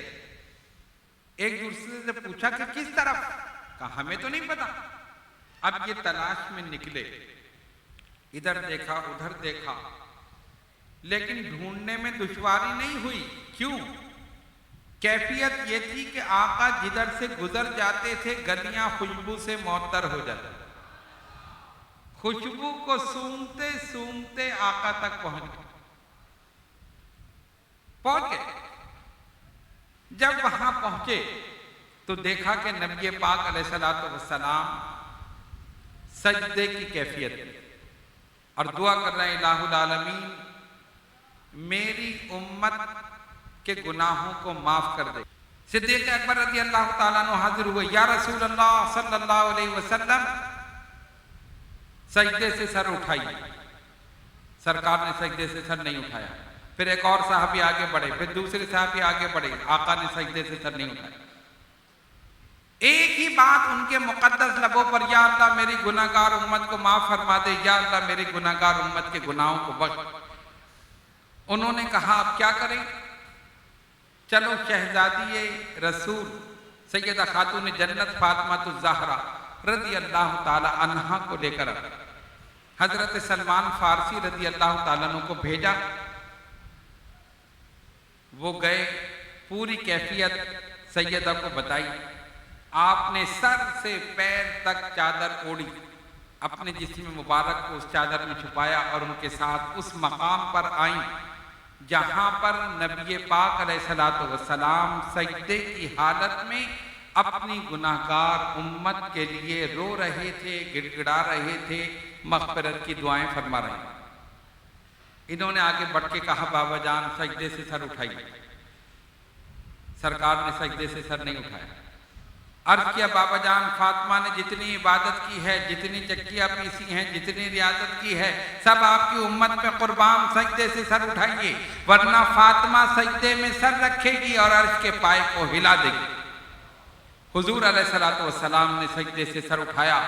S1: ایک دوسرے سے پوچھا کہ کس طرف، کہا ہمیں تو نہیں پتا۔ اب یہ تلاش میں نکلے، ادھر دیکھا ادھر دیکھا، لیکن ڈھونڈنے میں دشواری نہیں ہوئی۔ کیوں؟ کیفیت یہ تھی کہ آقا جدھر سے گزر جاتے تھے گلیاں خوشبو سے معطر ہو جاتی، خوشبو کو سونگتے سونگتے آقا تک پہنچ گئے۔ جب وہاں پہنچے تو دیکھا کہ نبی پاک علیہ السلام سجدے کی کیفیت اور دعا کر رہے ہیں الہ العالمین میری امت کے گناہوں کو معاف کر دے۔ صدیق اکبر رضی اللہ تعالیٰ عنہ حاضر ہوئے، یا رسول اللہ صلی اللہ علیہ وسلم سجدے سے سر اٹھائیے۔ سرکار نے سجدے سے سر نہیں اٹھایا۔ پھر ایک اور صحابی آگے بڑھے، پھر دوسرے صحابی آگے بڑھے، آقا نے سجدے سے سر نہیں اٹھایا۔ ایک ہی بات ان کے مقدس لبوں پر، یا اللہ میری گناہگار امت کو معاف فرما دے، یا اللہ میری گناہگار امت کے گناہوں کو بخش۔ انہوں نے کہا اب کیا کریں؟ چلو شہزادی رسول سیدہ خاتون جنت فاطمہ الزہرا رضی اللہ تعالی عنہا کو لے کر آئے۔ حضرت سلمان فارسی رضی اللہ تعالیٰ عنہ کو بھیجا، وہ گئے، پوری کیفیت سیدہ کو بتائی۔ آپ نے سر سے پیر تک چادر اوڑھی، اپنے جسم مبارک کو اس چادر میں چھپایا اور ان کے ساتھ اس مقام پر آئیں جہاں پر نبی پاک علیہ السلام سجدے کی حالت میں اپنی گناہگار امت کے لیے رو رہے تھے، گڑ گڑا رہے تھے، مغفرت کی دعائیں فرما رہے ہیں۔ انہوں نے آگے بڑھ کے کہا بابا جان سجدے سے سر اٹھائیے۔ سرکار نے سجدے سے سر نہیں اٹھایا۔ عرض کیا بابا جان فاطمہ نے جتنی عبادت کی ہے، جتنی چکیاں پیسی ہیں، جتنی ریاضت کی ہے، سب آپ کی امت پہ قربان، سجدے سے سر اٹھائیے ورنہ فاطمہ سجدے میں سر رکھے گی اور عرش کے پائے کو ہلا دے گی۔ حضور علیہ السلام نے سجدے سے سر اٹھایا۔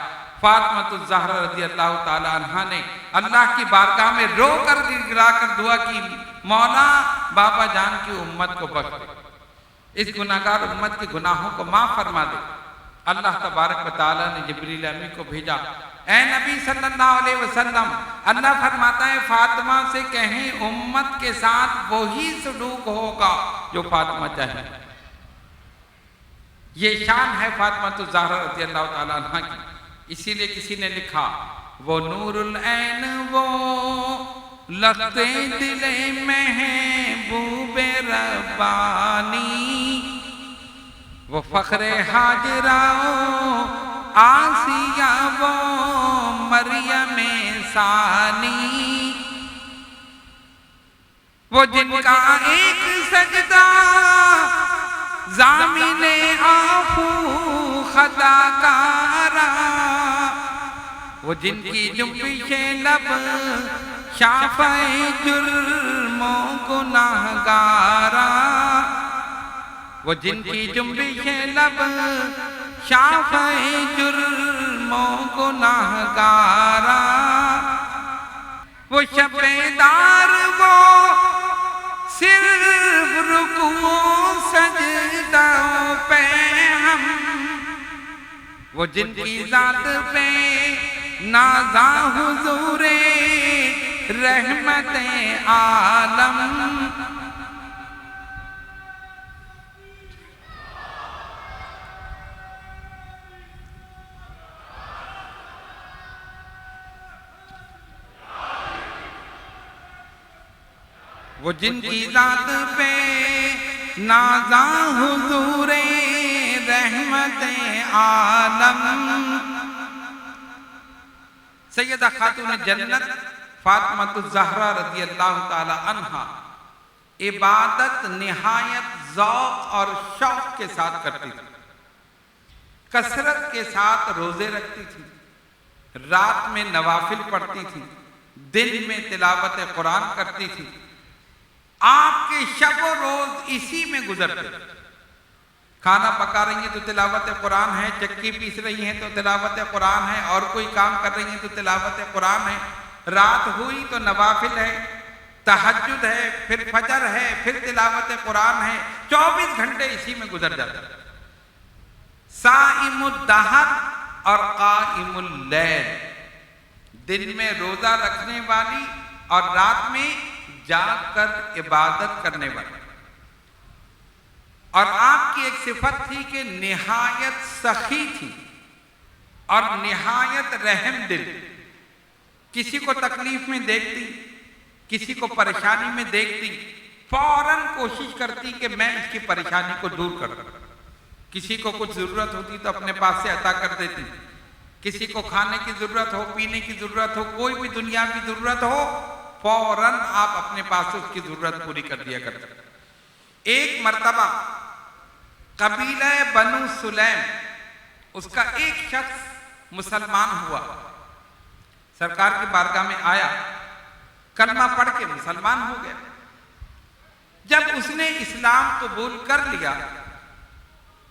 S1: فاطمہ الزہرا رضی اللہ تعالی عنہا نے اللہ کی بارگاہ میں رو کر گڑگڑا کر دعا کی، مولا بابا جان کی امت کو بخش دے، اس گناہگار امت کے گناہوں کو معاف فرما دے۔ اللہ تبارک و تعالیٰ نے جبریل امین کو بھیجا، اے نبی صلی اللہ علیہ وسلم اللہ فرماتا ہے فاطمہ سے کہیں امت کے ساتھ وہی سلوک ہوگا جو فاطمہ چاہے۔ یہ شان ہے فاطمہ الزہرا رضی اللہ تعالیٰ عنہ کی۔ اسی لیے کسی نے لکھا وہ نور العین وہ لختے دل محبوب ربانی، وہ فخر ہاجرہ آسیہ وہ مریم ثانی، وہ جن کا ایک سجدہ ضامن آفو خطا کارا، وہ جن کی جنبش لب شافع جرم و گناہگارا، وہ جن کی جنبش لب شافع جرم و گناہگارا، وہ شبیدار وہ صرف رکوع سجدوں پہ ہم، وہ جن کی ذات پہ نازا حضور رحمت عالم، وہ جن کی ذات پہ نازا حضور رحمت عالم، سیدہ خاتون جنت فاطمہ الزہرا رضی اللہ تعالی عنہا عبادت نہایت ذوق اور شوق کے ساتھ کرتی تھی، کثرت کے ساتھ روزے رکھتی تھی، رات میں نوافل پڑھتی تھی، دن میں تلاوت قرآن کرتی تھی، آپ کے شب و روز اسی میں گزرتے، کھانا پکا رہی ہیں تو تلاوت قرآن ہے، چکی پیس رہی ہیں تو تلاوت قرآن ہے، اور کوئی کام کر رہی ہیں تو تلاوت قرآن ہے، رات ہوئی تو نوافل ہے، تہجد ہے، پھر فجر ہے، پھر تلاوت قرآن ہے، 24 گھنٹے اسی میں گزر جاتا ہے۔ صائم الدہر اور قائم اللیل، دن میں روزہ رکھنے والی اور رات میں جاگ کر عبادت کرنے والی، اور آپ کی ایک صفت تھی کہ نہایت سخی تھی اور نہایت رحم دل، کسی کو تکلیف میں دیکھتی، کسی کو پریشانی میں دیکھتی، فوراً کوشش کرتی کہ میں اس کی پریشانی کو دور کر دوں، کسی کو کچھ ضرورت ہوتی تو اپنے پاس سے عطا کر دیتی، کسی کو کھانے کی ضرورت ہو، پینے کی ضرورت ہو، کوئی بھی دنیا کی ضرورت ہو، فوراً آپ اپنے پاس اس کی ضرورت پوری کر دیا کرتے۔ ایک مرتبہ قبیلہ بنو سلیم، اس کا ایک شخص مسلمان ہوا، سرکار کی بارگاہ میں آیا، کلمہ پڑھ کے مسلمان ہو گیا۔ جب اس نے اسلام قبول کر لیا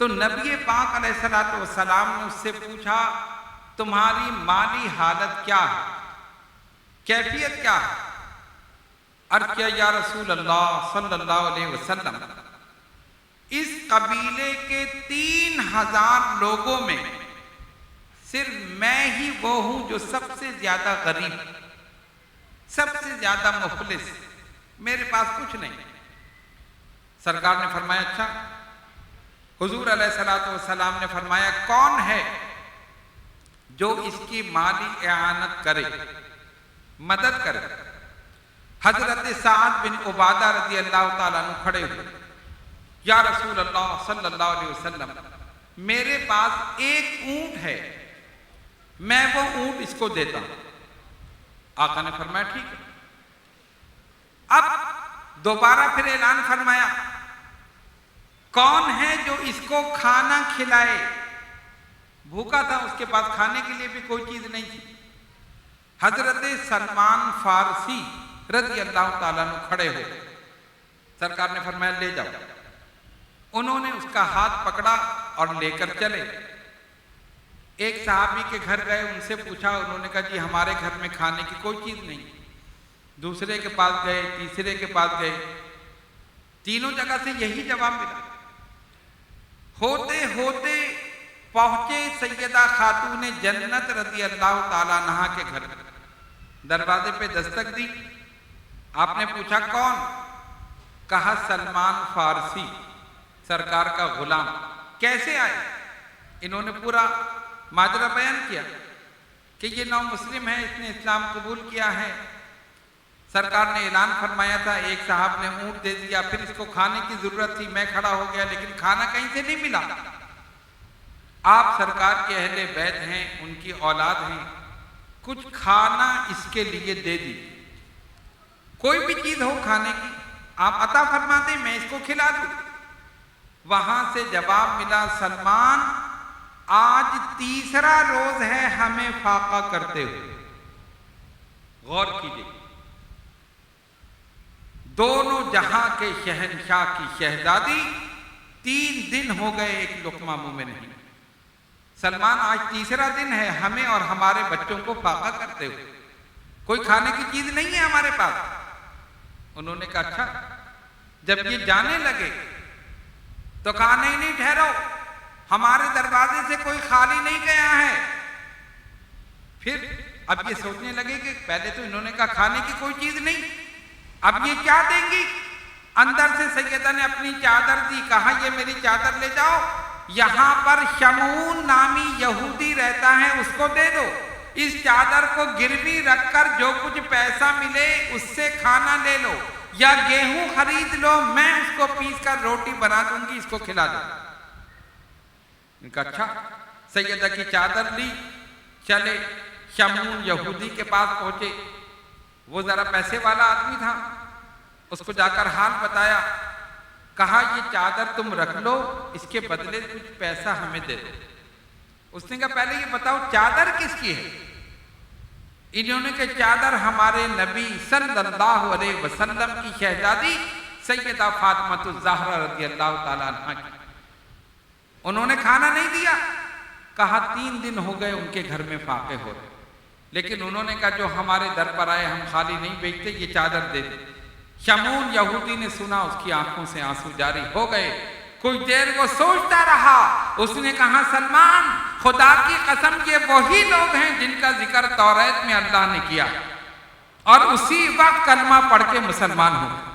S1: تو نبی پاک علیہ السلام نے اس سے پوچھا تمہاری مالی حالت کیا ہے، کیفیت کیا ہے؟ عرض کیا یا رسول اللہ صلی اللہ علیہ وسلم، اس قبیلے کے 3000 لوگوں میں صرف میں ہی وہ ہوں جو سب سے زیادہ غریب، سب سے زیادہ مفلس، میرے پاس کچھ نہیں۔ سرکار نے فرمایا اچھا۔ حضور علیہ السلام نے فرمایا کون ہے جو اس کی مالی اعانت کرے، مدد کرے؟ حضرت سعد بن عبادہ رضی اللہ تعالیٰ عنہ کھڑے ہوئے، یا رسول اللہ صلی اللہ علیہ وسلم، میرے پاس ایک اونٹ ہے، میں وہ اونٹ اس کو دیتا ہوں۔ آقا نے فرمایا ٹھیک ہے۔ اب دوبارہ پھر اعلان فرمایا کون ہے جو اس کو کھانا کھلائے؟ بھوکا تھا، اس کے پاس کھانے کے لیے بھی کوئی چیز نہیں تھی۔ حضرت سلمان فارسی رضی اللہ تعالیٰ عنہ کھڑے ہو، سرکار نے فرمایا لے جاؤ۔ انہوں نے اس کا ہاتھ پکڑا اور لے کر چلے۔ ایک صحابی کے گھر گئے، ان سے پوچھا، انہوں نے کہا جی ہمارے گھر میں کھانے کی کوئی چیز نہیں۔ دوسرے کے پاس گئے، تیسرے کے پاس گئے، تینوں جگہ سے یہی جواب ملا۔ ہوتے ہوتے پہنچے سیدہ خاتون جنت رضی اللہ تعالیٰ عنہا کے گھر، دروازے پہ دستک دی، آپ نے پوچھا کون؟ کہا سلمان فارسی، سرکار کا غلام۔ کیسے آئے؟ انہوں نے پورا ماجرا بیان کیا کہ یہ نو مسلم ہے، اس نے اسلام قبول کیا ہے۔ سرکار نے اعلان فرمایا تھا، ایک صاحب نے اونٹ دے دیا، پھر اس کو کھانے کی ضرورت تھی، میں کھڑا ہو گیا لیکن کھانا کہیں سے نہیں ملا۔ آپ سرکار کے اہل بیت ہیں، ان کی اولاد ہیں، کچھ کھانا اس کے لیے دے دی، کوئی بھی چیز ہو کھانے کی آپ عطا فرما دیں، میں اس کو کھلا دوں۔ وہاں سے جواب ملا، سلمان آج تیسرا روز ہے ہمیں فاقہ کرتے ہوئے۔ غور کیجئے، دونوں جہاں کے شہنشاہ کی شہزادی 3 دن ہو گئے ایک لقمہ منہ میں نہیں۔ سلمان آج تیسرا دن ہے ہمیں اور ہمارے بچوں کو فاقہ کرتے ہوئے، کوئی کھانے کی چیز نہیں ہے ہمارے پاس۔ انہوں نے کہا اچھا، جب یہ جانے لگے تو کہا نہیں ٹھہرو، ہمارے دروازے سے کوئی خالی نہیں گیا ہے۔ پھر اب یہ سوچنے لگے کہ پہلے تو انہوں نے کہا کھانے کی کوئی چیز نہیں، اب یہ کیا دیں گی؟ اندر سے سیدہ نے اپنی چادر دی، کہا یہ میری چادر لے جاؤ، یہاں پر شمعون نامی یہودی رہتا ہے، اس کو دے دو، اس چادر کو گروی رکھ کر جو کچھ پیسہ ملے اس سے کھانا لے لو یا گیہوں خرید لو، میں اس کو پیس کر روٹی بنا دوں گی، اس کو کھلا دو۔ ان کا اچھا، سیدہ کی چادر لی، چلے شمعون یہودی کے پاس پہنچے۔ وہ ذرا پیسے والا آدمی تھا، اس کو جا کر حال بتایا، کہا یہ چادر تم رکھ لو، اس کے بدلے کچھ پیسہ ہمیں دے دو۔ اس نے کہا پہلے یہ بتاؤ چادر کس کی ہے؟ انہوں نے کہا چادر ہمارے نبی صلی اللہ علیہ وسلم کی شہزادی سیدہ فاطمہ الزہرا رضی اللہ تعالیٰ عنہ کی۔ انہوں نے کھانا نہیں دیا، کہا 3 دن ہو گئے ان کے گھر میں فاقے ہو رہے، لیکن انہوں نے کہا جو ہمارے در پر آئے ہم خالی نہیں بیچتے، یہ چادر دے دیں۔ شمعون یہودی نے سنا، اس کی آنکھوں سے آنسو جاری ہو گئے۔ کچھ دیر وہ سوچتا رہا، اس نے کہا سلمان خدا کی قسم یہ وہی لوگ ہیں جن کا ذکر توریت میں اللہ نے کیا، اور اسی وقت کلمہ پڑھ کے مسلمان ہو گیا،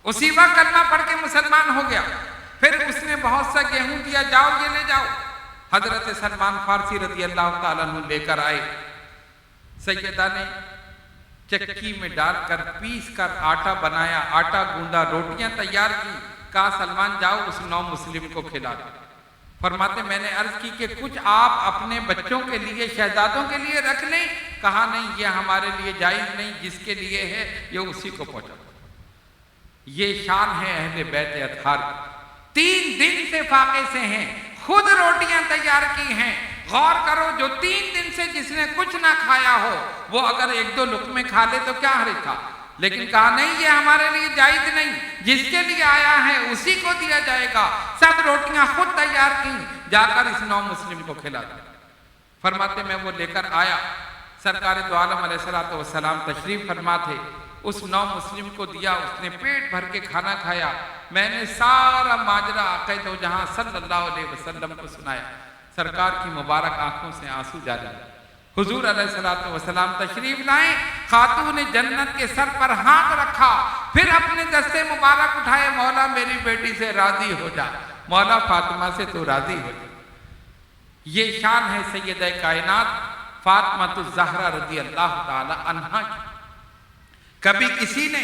S1: اسی وقت کلمہ پڑھ کے مسلمان ہو گیا۔ پھر اس نے بہت سا گیہوں دیا، جاؤ یہ لے جاؤ۔ حضرت سلمان فارسی رضی اللہ تعالیٰ عنہ لے کر آئے، سیدہ نے چکی میں ڈال کر پیس کر آٹا بنایا، آٹا گوندا، روٹیاں تیار کی، کہا سلمان جاؤ اس نو مسلم کو کھلا دو۔ فرماتے میں نے عرض کی کہ کچھ آپ اپنے بچوں کے لیے، شہزادوں کے لیے رکھ لیں، کہا نہیں یہ ہمارے لیے جائز نہیں، جس کے لیے ہے یہ اسی کو پہنچا۔ یہ شان ہے اہل بیت اطہار کی، 3 دن سے فاقے سے ہیں، خود روٹیاں تیار کی ہیں۔ غور کرو، جو 3 دن سے جس نے کچھ نہ کھایا ہو وہ اگر 1-2 لقمے کھا لے تو کیا حرج تھا، لیکن کہا نہیں یہ ہمارے لیے جائز نہیں، جس کے لیے آیا ہے اسی کو دیا جائے گا۔ سب روٹیاں خود تیار کی، جا کر اس نو مسلم کو کھلا دیا۔ فرماتے میں وہ لے کر آیا، سرکار دو عالم علیہ السلام تشریف فرما تھے، اس نو مسلم کو دیا، اس نے پیٹ بھر کے کھانا کھایا۔ میں نے سارا ماجرا آقا دو جہاں صلی اللہ علیہ وسلم کو سنایا، سرکار کی مبارک آنکھوں سے آنسو جاری۔ حضور علیہ السلام تشریف لائیں، خاتون جنت کے سر پر ہاتھ رکھا، پھر اپنے دستے مبارک اٹھائے، مولا میری بیٹی سے راضی ہو جا، مولا فاطمہ سے تو راضی ہو جا۔ یہ شان ہے سیدہ کائنات فاطمہ الزہرا رضی اللہ تعالی عنہا کی۔ کبھی کسی نے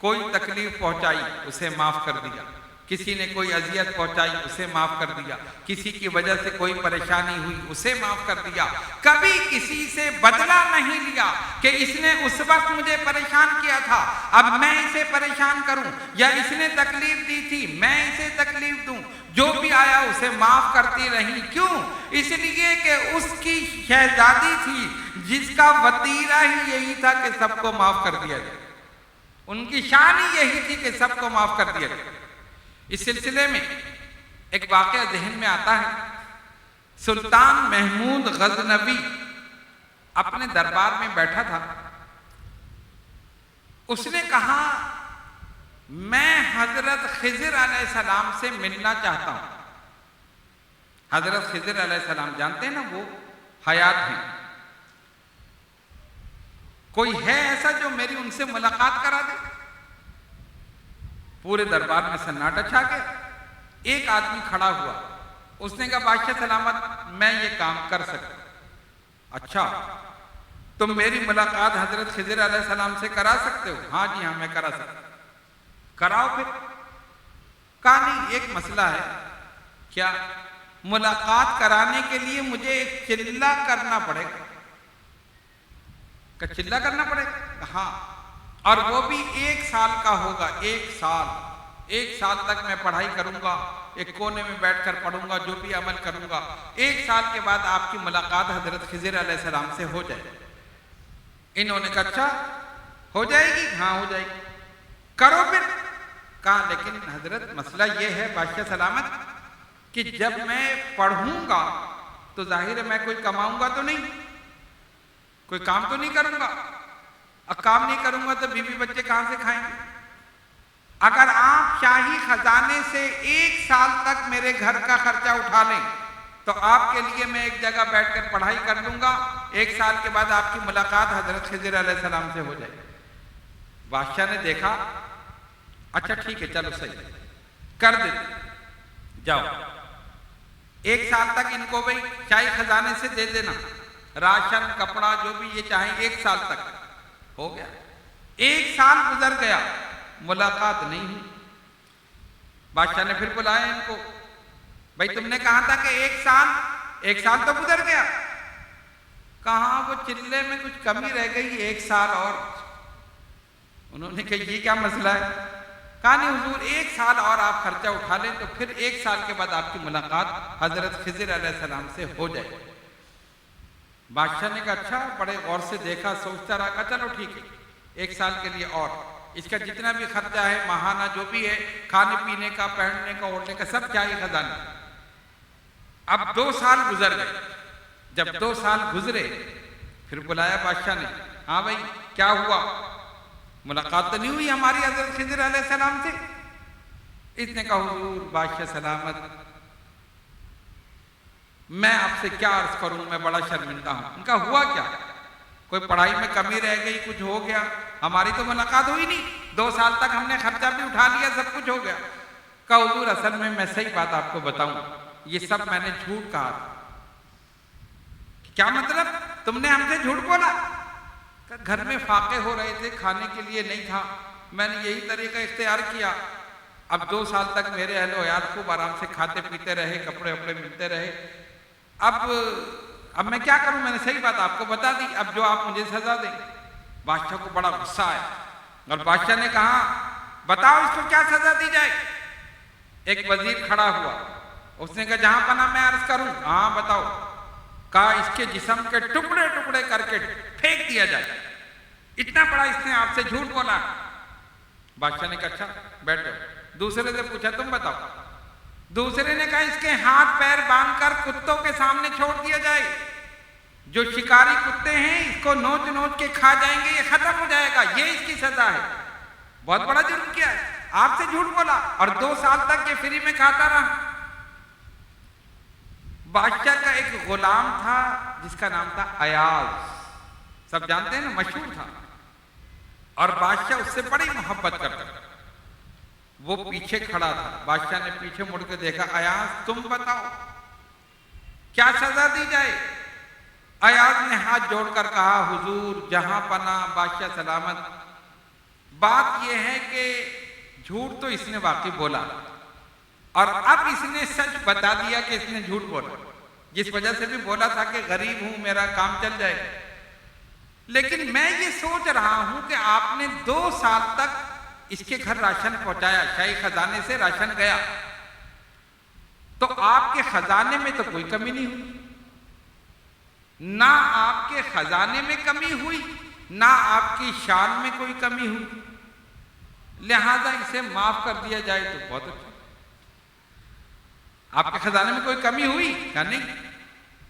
S1: کوئی تکلیف پہنچائی اسے معاف کر دیا، کسی نے کوئی اذیت پہنچائی اسے معاف کر دیا، کسی کی وجہ سے کوئی پریشانی ہوئی اسے معاف کر دیا، کبھی کسی سے بدلہ نہیں لیا کہ اس نے اس وقت مجھے پریشان کیا تھا اب میں اسے پریشان کروں، یا اس نے تکلیف دی تھی میں اسے تکلیف دوں، جو بھی آیا اسے معاف کرتی رہی۔ کیوں؟ اس لیے کہ اس کی شہزادی تھی جس کا وتیرہ ہی یہی تھا کہ سب کو معاف کر دیا جائے، ان کی شان ہی یہی تھی کہ سب کو معاف کر دیا جائے۔ اس سلسلے میں ایک واقعہ ذہن میں آتا ہے، سلطان محمود غزنوی اپنے دربار میں بیٹھا تھا، اس نے کہا میں حضرت خضر علیہ السلام سے ملنا چاہتا ہوں۔ حضرت خضر علیہ السلام جانتے ہیں نا وہ حیات ہیں، کوئی ہے ایسا جو میری ان سے ملاقات کرا دے؟ پورے دربار میں سناٹا چھا گیا۔ ایک آدمی کھڑا ہوا، اس نے کہا بادشاہ سلامت میں یہ کام کر سکتا۔ اچھا تم میری ملاقات حضرت خضر علیہ السلام سے کرا سکتے ہو؟ ہاں جی ہاں میں کرا سکتا ہوں۔ کراؤ پھر۔ کہا نہیں، ایک مسئلہ ہے۔ کیا؟ ملاقات کرانے کے لیے مجھے ایک چلہ کرنا پڑے گا۔ کہ چلہ کرنا پڑے گا؟ ہاں، اور وہ بھی 1 سال کا ہوگا۔ 1 سال تک میں پڑھائی کروں گا، ایک کونے میں بیٹھ کر پڑھوں گا، جو بھی عمل کروں گا۔ 1 سال کے بعد آپ کی ملاقات حضرت خضر علیہ السلام سے ہو جائے گی۔ انہوں نے کہا اچھا ہو جائے گی؟ ہاں ہو جائے گی، کرو پھر۔ کہا لیکن حضرت مسئلہ یہ ہے بادشاہ سلامت کہ جب میں پڑھوں گا تو ظاہر ہے میں کوئی کماؤں گا تو نہیں، کوئی کام تو نہیں کروں گا۔ اب کام نہیں کروں گا تو بیوی بچے کہاں سے کھائیں گے؟ اگر آپ شاہی خزانے سے 1 سال تک میرے گھر کا خرچہ اٹھا لیں تو آپ کے لیے میں ایک جگہ بیٹھ کر پڑھائی کر لوں گا۔ 1 سال کے بعد آپ کی ملاقات حضرت خضر علیہ السلام سے ہو جائے۔ بادشاہ نے دیکھا اچھا ٹھیک ہے چلو صحیح کر دے، جاؤ 1 سال تک ان کو بھائی شاہی خزانے سے دے دینا، راشن کپڑا جو بھی یہ چاہیں 1 سال تک۔ ہو گیا، 1 سال گزر گیا، ملاقات نہیں ہوئی۔ بادشاہ نے پھر بلایا ان کو، بھائی تم نے کہا تھا کہ 1 سال تو گزر گیا، کہاں وہ چلے میں کچھ کمی رہ گئی 1 سال اور۔ انہوں نے کہا یہ کیا مسئلہ ہے؟ کہا نہیں حضور 1 سال اور آپ خرچہ اٹھا لیں تو پھر 1 سال کے بعد آپ کی ملاقات حضرت خضر علیہ السلام سے ہو جائے۔ بادشاہ نے کہا اچھا، بڑے غور سے دیکھا، سوچتا رہا، کہا چلو ٹھیک ہے 1 سال کے لیے اور اس کا جتنا بھی خرچہ ہے ماہانہ جو بھی ہے، کھانے پینے کا، پہننے کا، اوڑھنے کا، سب شاہی خزانے۔ اب 2 سال گزر گئے۔ جب 2 سال گزرے پھر بلایا بادشاہ نے، ہاں بھائی کیا ہوا؟ ملاقات تو نہیں ہوئی ہماری حضرت خضر علیہ السلام سے؟ اس نے کہا حضور بادشاہ سلامت میں آپ سے کیا عرض کروں، میں بڑا شرمندہ ہوں۔ ان کا ہوا کیا؟ کوئی پڑھائی میں کمی رہ گئی، کچھ ہو گیا؟ ہماری تو ملاقات ہوئی نہیں، 2 سال تک ہم نے خرچہ بھی اٹھا لیا، سب کچھ ہو گیا۔ کہا حضور اصل میں صحیح بات آپ کو بتاؤں، یہ سب میں نے جھوٹ کہا تھا۔ کیا مطلب؟ تم نے ہم سے جھوٹ بولا؟ گھر میں فاقے ہو رہے تھے، کھانے کے لیے نہیں تھا، میں نے یہی طریقہ اختیار کیا۔ اب 2 سال تک میرے اہل و عیال خوب آرام سے کھاتے پیتے رہے، کپڑے وپڑے ملتے رہے۔ اب میں کیا کروں؟ میں نے صحیح بات آپ کو بتا دی، اب جو آپ مجھے سزا دیں۔ بادشاہ کو بڑا غصہ آیا اور بادشاہ نے کہا بتاؤ اس کو کیا سزا دی جائے؟ ایک وزیر کھڑا ہوا، اس نے کہا جہاں پناہ میں عرض کروں، ہاں بتاؤ۔ کہا اس کے جسم کے ٹکڑے ٹکڑے کر کے پھینک دیا جائے، اتنا بڑا اس نے آپ سے جھوٹ بولا۔ بادشاہ نے کہا اچھا بیٹھ جاؤ۔ دوسرے سے پوچھا تم بتاؤ۔ دوسرے نے کہا اس کے ہاتھ پیر باندھ کر کتوں کے سامنے چھوڑ دیا جائے، جو شکاری کتے ہیں اس کو نوچ نوچ کے کھا جائیں گے، یہ ختم ہو جائے گا، یہ اس کی سزا ہے۔ بہت بڑا جرم کیا ہے، آپ سے جھوٹ بولا اور 2 سال تک یہ فری میں کھاتا رہا۔ بادشاہ کا ایک غلام تھا جس کا نام تھا ایاز، سب جانتے ہیں نا، مشہور تھا، اور بادشاہ اس سے بڑی محبت کرتا تھا۔ وہ پیچھے کھڑا تھا، بادشاہ نے پیچھے مڑ کے دیکھا، ایاز تم بتاؤ کیا سزا دی جائے؟ ایاز نے ہاتھ جوڑ کر کہا حضور جہاں پناہ بادشاہ سلامت، بات یہ ہے کہ جھوٹ تو اس نے واقعی بولا اور اب اس نے سچ بتا دیا کہ اس نے جھوٹ بولا، جس وجہ سے بھی بولا تھا کہ غریب ہوں میرا کام چل جائے، لیکن میں یہ سوچ رہا ہوں کہ آپ نے 2 سال تک اس کے گھر راشن پہنچایا، شاہی خزانے سے راشن گیا، تو آپ کے خزانے میں تو کوئی کمی نہیں ہوئی، نہ آپ کے خزانے میں کمی ہوئی نہ آپ کی شان میں کوئی کمی ہوئی، لہذا اسے معاف کر دیا جائے تو بہت اچھا۔ آپ کے خزانے میں کوئی کمی ہوئی؟ کہا نہیں،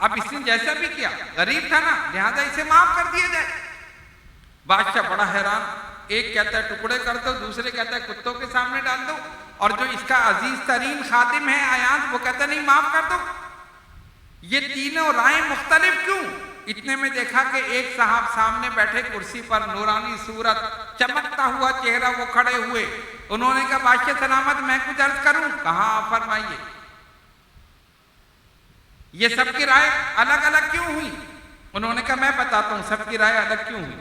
S1: اب اس نے جیسا بھی کیا غریب تھا نا، لہذا اسے معاف کر دیا جائے۔ بادشاہ بڑا حیران، ایک کہتا ہے ٹکڑے کر دو، دوسرے کہتا ہے کتوں کے سامنے ڈال دو، اور جو اس کا عزیز ترین خادم ہے ایاز وہ کہتا نہیں معاف کر دو۔ یہ تینوں رائے مختلف کیوں؟ اتنے میں دیکھا کہ ایک صاحب سامنے بیٹھے کرسی پر، نورانی صورت، چمکتا ہوا چہرہ، وہ کھڑے ہوئے۔ انہوں نے کہا بادشاہ سلامت میں کچھ عرض کروں؟ کہا فرمائیے۔ یہ سب کی رائے الگ الگ کیوں ہوئی؟ انہوں نے کہا میں بتاتا ہوں سب کی رائے الگ کیوں ہوئی۔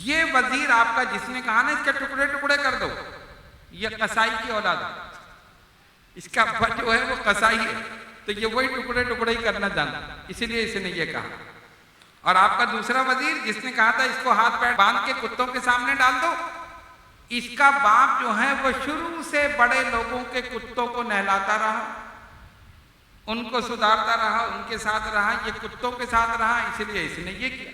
S1: یہ وزیر آپ کا جس نے کہا نا اس کے ٹکڑے ٹکڑے کر دو، یہ قصائی کی اولاد ہے، اس کا ابا جو ہے وہ قصائی ہے، تو یہ وہی ٹکڑے ٹکڑے ہی کرنا جانتا، اسی لیے اس نے یہ کہا۔ اور آپ کا دوسرا وزیر جس نے کہا تھا اس کو ہاتھ پیر باندھ کے کتوں کے سامنے ڈال دو، اس کا باپ جو ہے وہ شروع سے بڑے لوگوں کے کتوں کو نہلاتا رہا، ان کو سدھارتا رہا، ان کے ساتھ رہا، یہ کتوں کے ساتھ رہا، اس لیے اس نے یہ کیا۔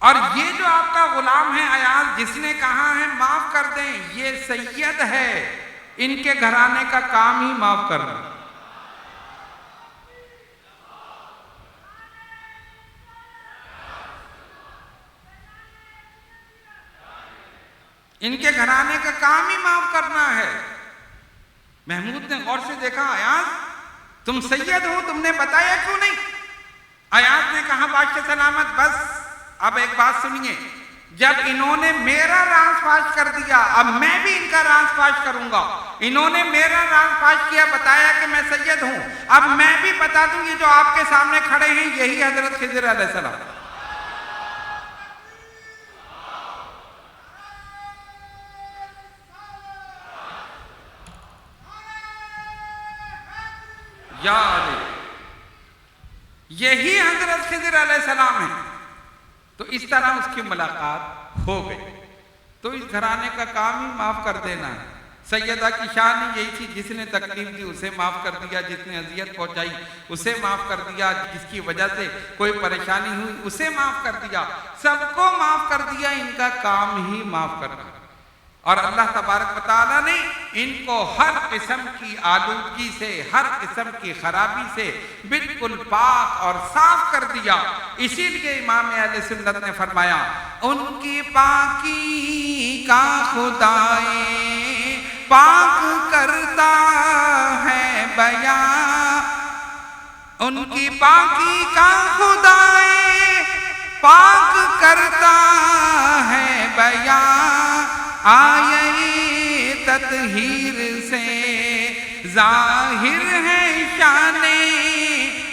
S1: اور یہ جو آپ کا غلام ہے ایاز جس نے کہا ہے معاف کر دیں، یہ سید ہے، ان کے گھرانے کا کام ہی معاف کرنا۔ ان کے گھرانے کا کام ہی معاف کرنا ہے۔ محمود نے غور سے دیکھا، ایاز تم سید ہو، تم نے بتایا کیوں نہیں؟ ایاز نے کہا بادشاہ سلامت بس اب ایک بات سنیے، جب انہوں نے میرا راز فاش کر دیا اب میں بھی ان کا راز فاش کروں گا۔ انہوں نے میرا راز فاش کیا، بتایا کہ میں سید ہوں، اب میں بھی بتا دوں یہ جو آپ کے سامنے کھڑے ہیں یہی حضرت خضر علیہ السلام۔ یا علی، یہی حضرت خضر علیہ السلام ہے۔ تو اس طرح اس کی ملاقات ہو گئی۔ تو اس گھرانے کا کام ہی معاف کر دینا ہے۔ سیدہ کی شان یہی تھی، جس نے تکلیف دی اسے معاف کر دیا، جس نے اذیت پہنچائی اسے معاف کر دیا، جس کی وجہ سے کوئی پریشانی ہوئی اسے معاف کر دیا، سب کو معاف کر دیا، ان کا کام ہی معاف کرنا۔ اور اللہ تبارک و تعالیٰ نے ان کو ہر قسم کی آلودگی سے، ہر قسم کی خرابی سے بالکل پاک اور صاف کر دیا۔ اسی لیے امام اہل سنت نے فرمایا ان کی پاکی کا خدائے پاک کرتا ہے بیان، ان کی پاکی کا خدائے پاک کرتا ہے بیان، آیے تطہیر سے ظاہر ہے شان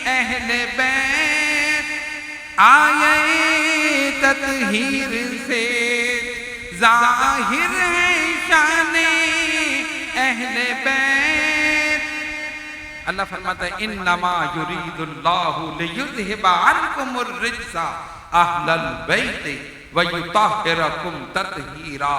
S1: اہل بیت، آیے تطہیر سے ظاہر ہے شان اہل بیت۔ اللہ فرماتا ہے انما یرید اللہ لیذہب عنکم الرجس اہل البیت ویطہرکم تطہیرا۔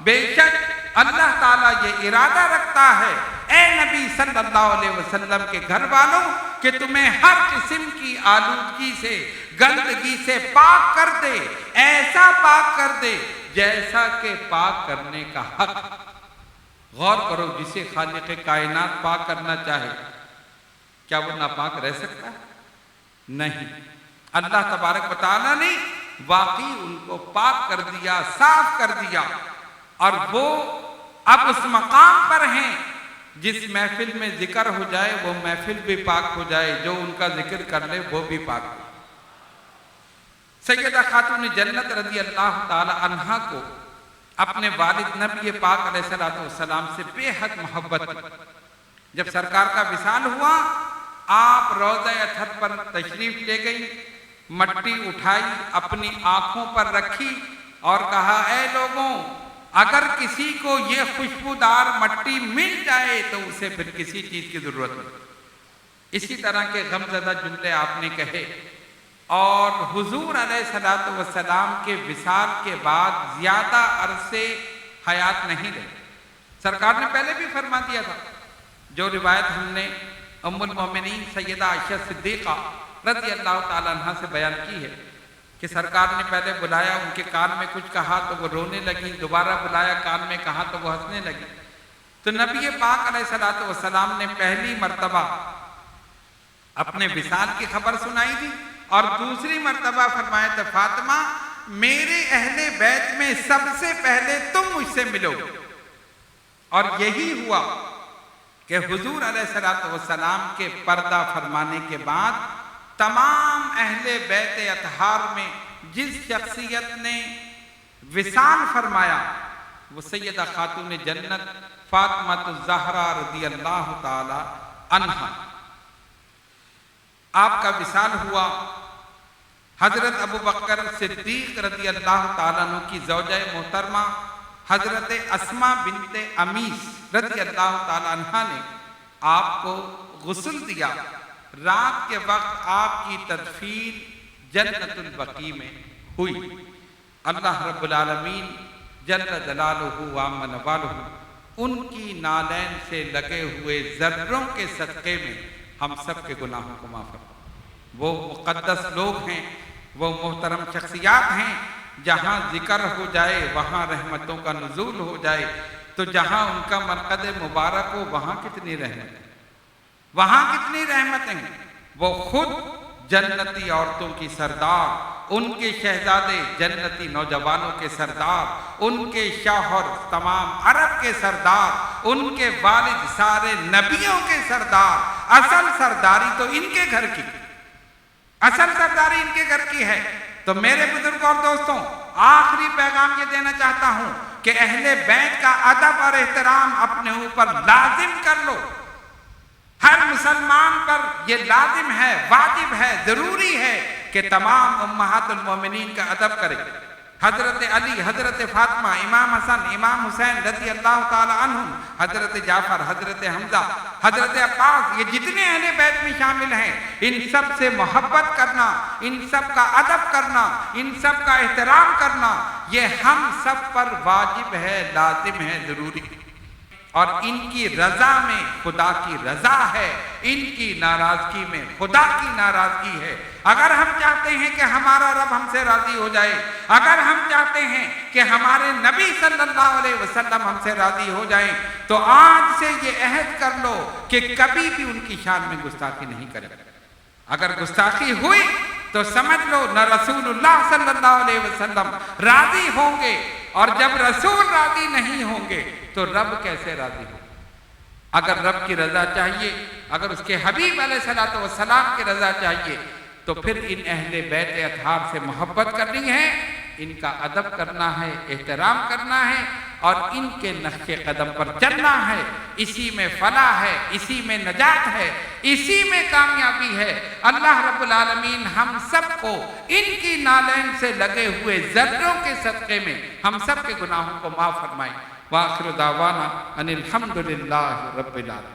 S1: بے شک اللہ تعالیٰ یہ ارادہ رکھتا ہے اے نبی صلی اللہ علیہ وسلم کے گھر والوں کہ تمہیں ہر قسم کی آلودگی سے، گندگی سے پاک کر دے، ایسا پاک کر دے جیسا کہ پاک کرنے کا حق۔ غور کرو، جسے خالق کائنات پاک کرنا چاہے کیا وہ ناپاک رہ سکتا ہے؟ نہیں۔ اللہ تبارک و تعالیٰ نے واقعی ان کو پاک کر دیا، صاف کر دیا، اور وہ اب اس مقام پر ہیں جس محفل میں ذکر ہو جائے وہ محفل بھی پاک ہو جائے، جو ان کا ذکر کر لے وہ بھی پاک ہو۔ سیدہ خاتون جنت رضی اللہ تعالی عنہا کو اپنے والد نبی پاک علیہ السلام سے بے حد محبت تھی۔ جب سرکار کا وصال ہوا آپ روضہ اطہر پر تشریف لے گئی، مٹی اٹھائی، اپنی آنکھوں پر رکھی اور کہا اے لوگوں اگر کسی کو یہ خوشبودار مٹی مل جائے تو اسے پھر کسی چیز کی ضرورت نہیں۔ اسی طرح کے غمزدہ جملے آپ نے کہے، اور حضور علیہ السلام کے وصال کے بعد زیادہ عرصے حیات نہیں رہے۔ سرکار نے پہلے بھی فرما دیا تھا، جو روایت ہم نے ام المومنین سیدہ عائشہ صدیقہ رضی اللہ تعالیٰ عنہ سے بیان کی ہے کہ سرکار نے پہلے بلایا، ان کے کان میں کچھ کہا تو وہ رونے لگی، دوبارہ بلایا کان میں کہا تو وہ ہنسنے لگی۔ تو نبی پاک علیہ السلام نے پہلی مرتبہ اپنے وصال کی خبر سنائی تھی، اور دوسری مرتبہ فرمایا تھا فاطمہ میرے اہل بیت میں سب سے پہلے تم مجھ سے ملو۔ اور یہی ہوا کہ حضور علیہ السلام کے پردہ فرمانے کے بعد تمام اہل بیت اطہار میں جس شخصیت نے وصال فرمایا وہ سیدہ خاتون جنت فاطمہ الزہرا رضی اللہ تعالی عنہا۔ آپ کا وصال ہوا، حضرت ابو بکر صدیق رضی اللہ تعالیٰ عنہ کی زوجہ محترمہ حضرت اسماء بنت امیس رضی اللہ تعالیٰ عنہ نے آپ کو غسل دیا. رات کے وقت آپ کی تدفین جنت البقیع میں ہوئی. اللہ رب العالمین جل جلالہ و عم نوالہ ان کی نالین سے لگے ہوئے ذروں کے صدقے میں ہم سب کے گناہوں کو معاف فرمائے. وہ مقدس لوگ ہیں، وہ محترم شخصیات ہیں، جہاں ذکر ہو جائے وہاں رحمتوں کا نزول ہو جائے. تو جہاں ان کا مرقد مبارک ہو وہاں کتنی رحمتیں، وہاں کتنی رحمتیں ہیں. وہ خود جنتی عورتوں کی سردار، ان کے شہزادے جنتی نوجوانوں کے سردار، ان کے شوہر تمام عرب کے سردار، ان کے والد سارے نبیوں کے سردار. اصل سرداری تو ان کے گھر کی، اصل سرداری ان کے گھر کی ہے. تو میرے بزرگوں اور دوستوں، آخری پیغام یہ دینا چاہتا ہوں کہ اہل بیت کا ادب اور احترام اپنے اوپر لازم کر لو. ہر مسلمان پر یہ لازم ہے، واجب ہے، ضروری ہے کہ تمام امہات المومنین کا ادب کرے. حضرت علی، حضرت فاطمہ، امام حسن، امام حسین رضی اللہ تعالی عنہم، حضرت جعفر، حضرت حمزہ، حضرت عباس، یہ جتنے اہل بیت میں شامل ہیں، ان سب سے محبت کرنا، ان سب کا ادب کرنا، ان سب کا احترام کرنا، یہ ہم سب پر واجب ہے، لازم ہے، ضروری ہے. اور ان کی رضا میں خدا کی رضا ہے، ان کی ناراضگی میں خدا کی ناراضگی ہے. اگر ہم چاہتے ہیں کہ ہمارا رب ہم سے راضی ہو جائے، اگر ہم چاہتے ہیں کہ ہمارے نبی صلی اللہ علیہ وسلم ہم سے راضی ہو جائیں، تو آج سے یہ عہد کر لو کہ کبھی بھی ان کی شان میں گستاخی نہیں کرے. اگر گستاخی ہوئی تو سمجھ لو نہ رسول اللہ صلی اللہ علیہ وسلم راضی ہوں گے، اور جب رسول راضی نہیں ہوں گے تو رب کیسے راضی ہو. اگر رب کی رضا چاہیے، اگر اس کے حبیب علیہ الصلوۃ والسلام کی رضا چاہیے، تو پھر ان اہل بیت اطہار سے محبت کرنی ہے، ان کا ادب کرنا ہے، احترام کرنا ہے، اور ان کے نقش قدم پر چلنا ہے. اسی میں فلاح ہے، اسی میں نجات ہے، اسی میں کامیابی ہے. اللہ رب العالمین ہم سب کو ان کی نالین سے لگے ہوئے ذروں کے صدقے میں ہم سب کے گناہوں کو معاف فرمائے. وآخر دعوانا ان الحمدللہ رب العالمین.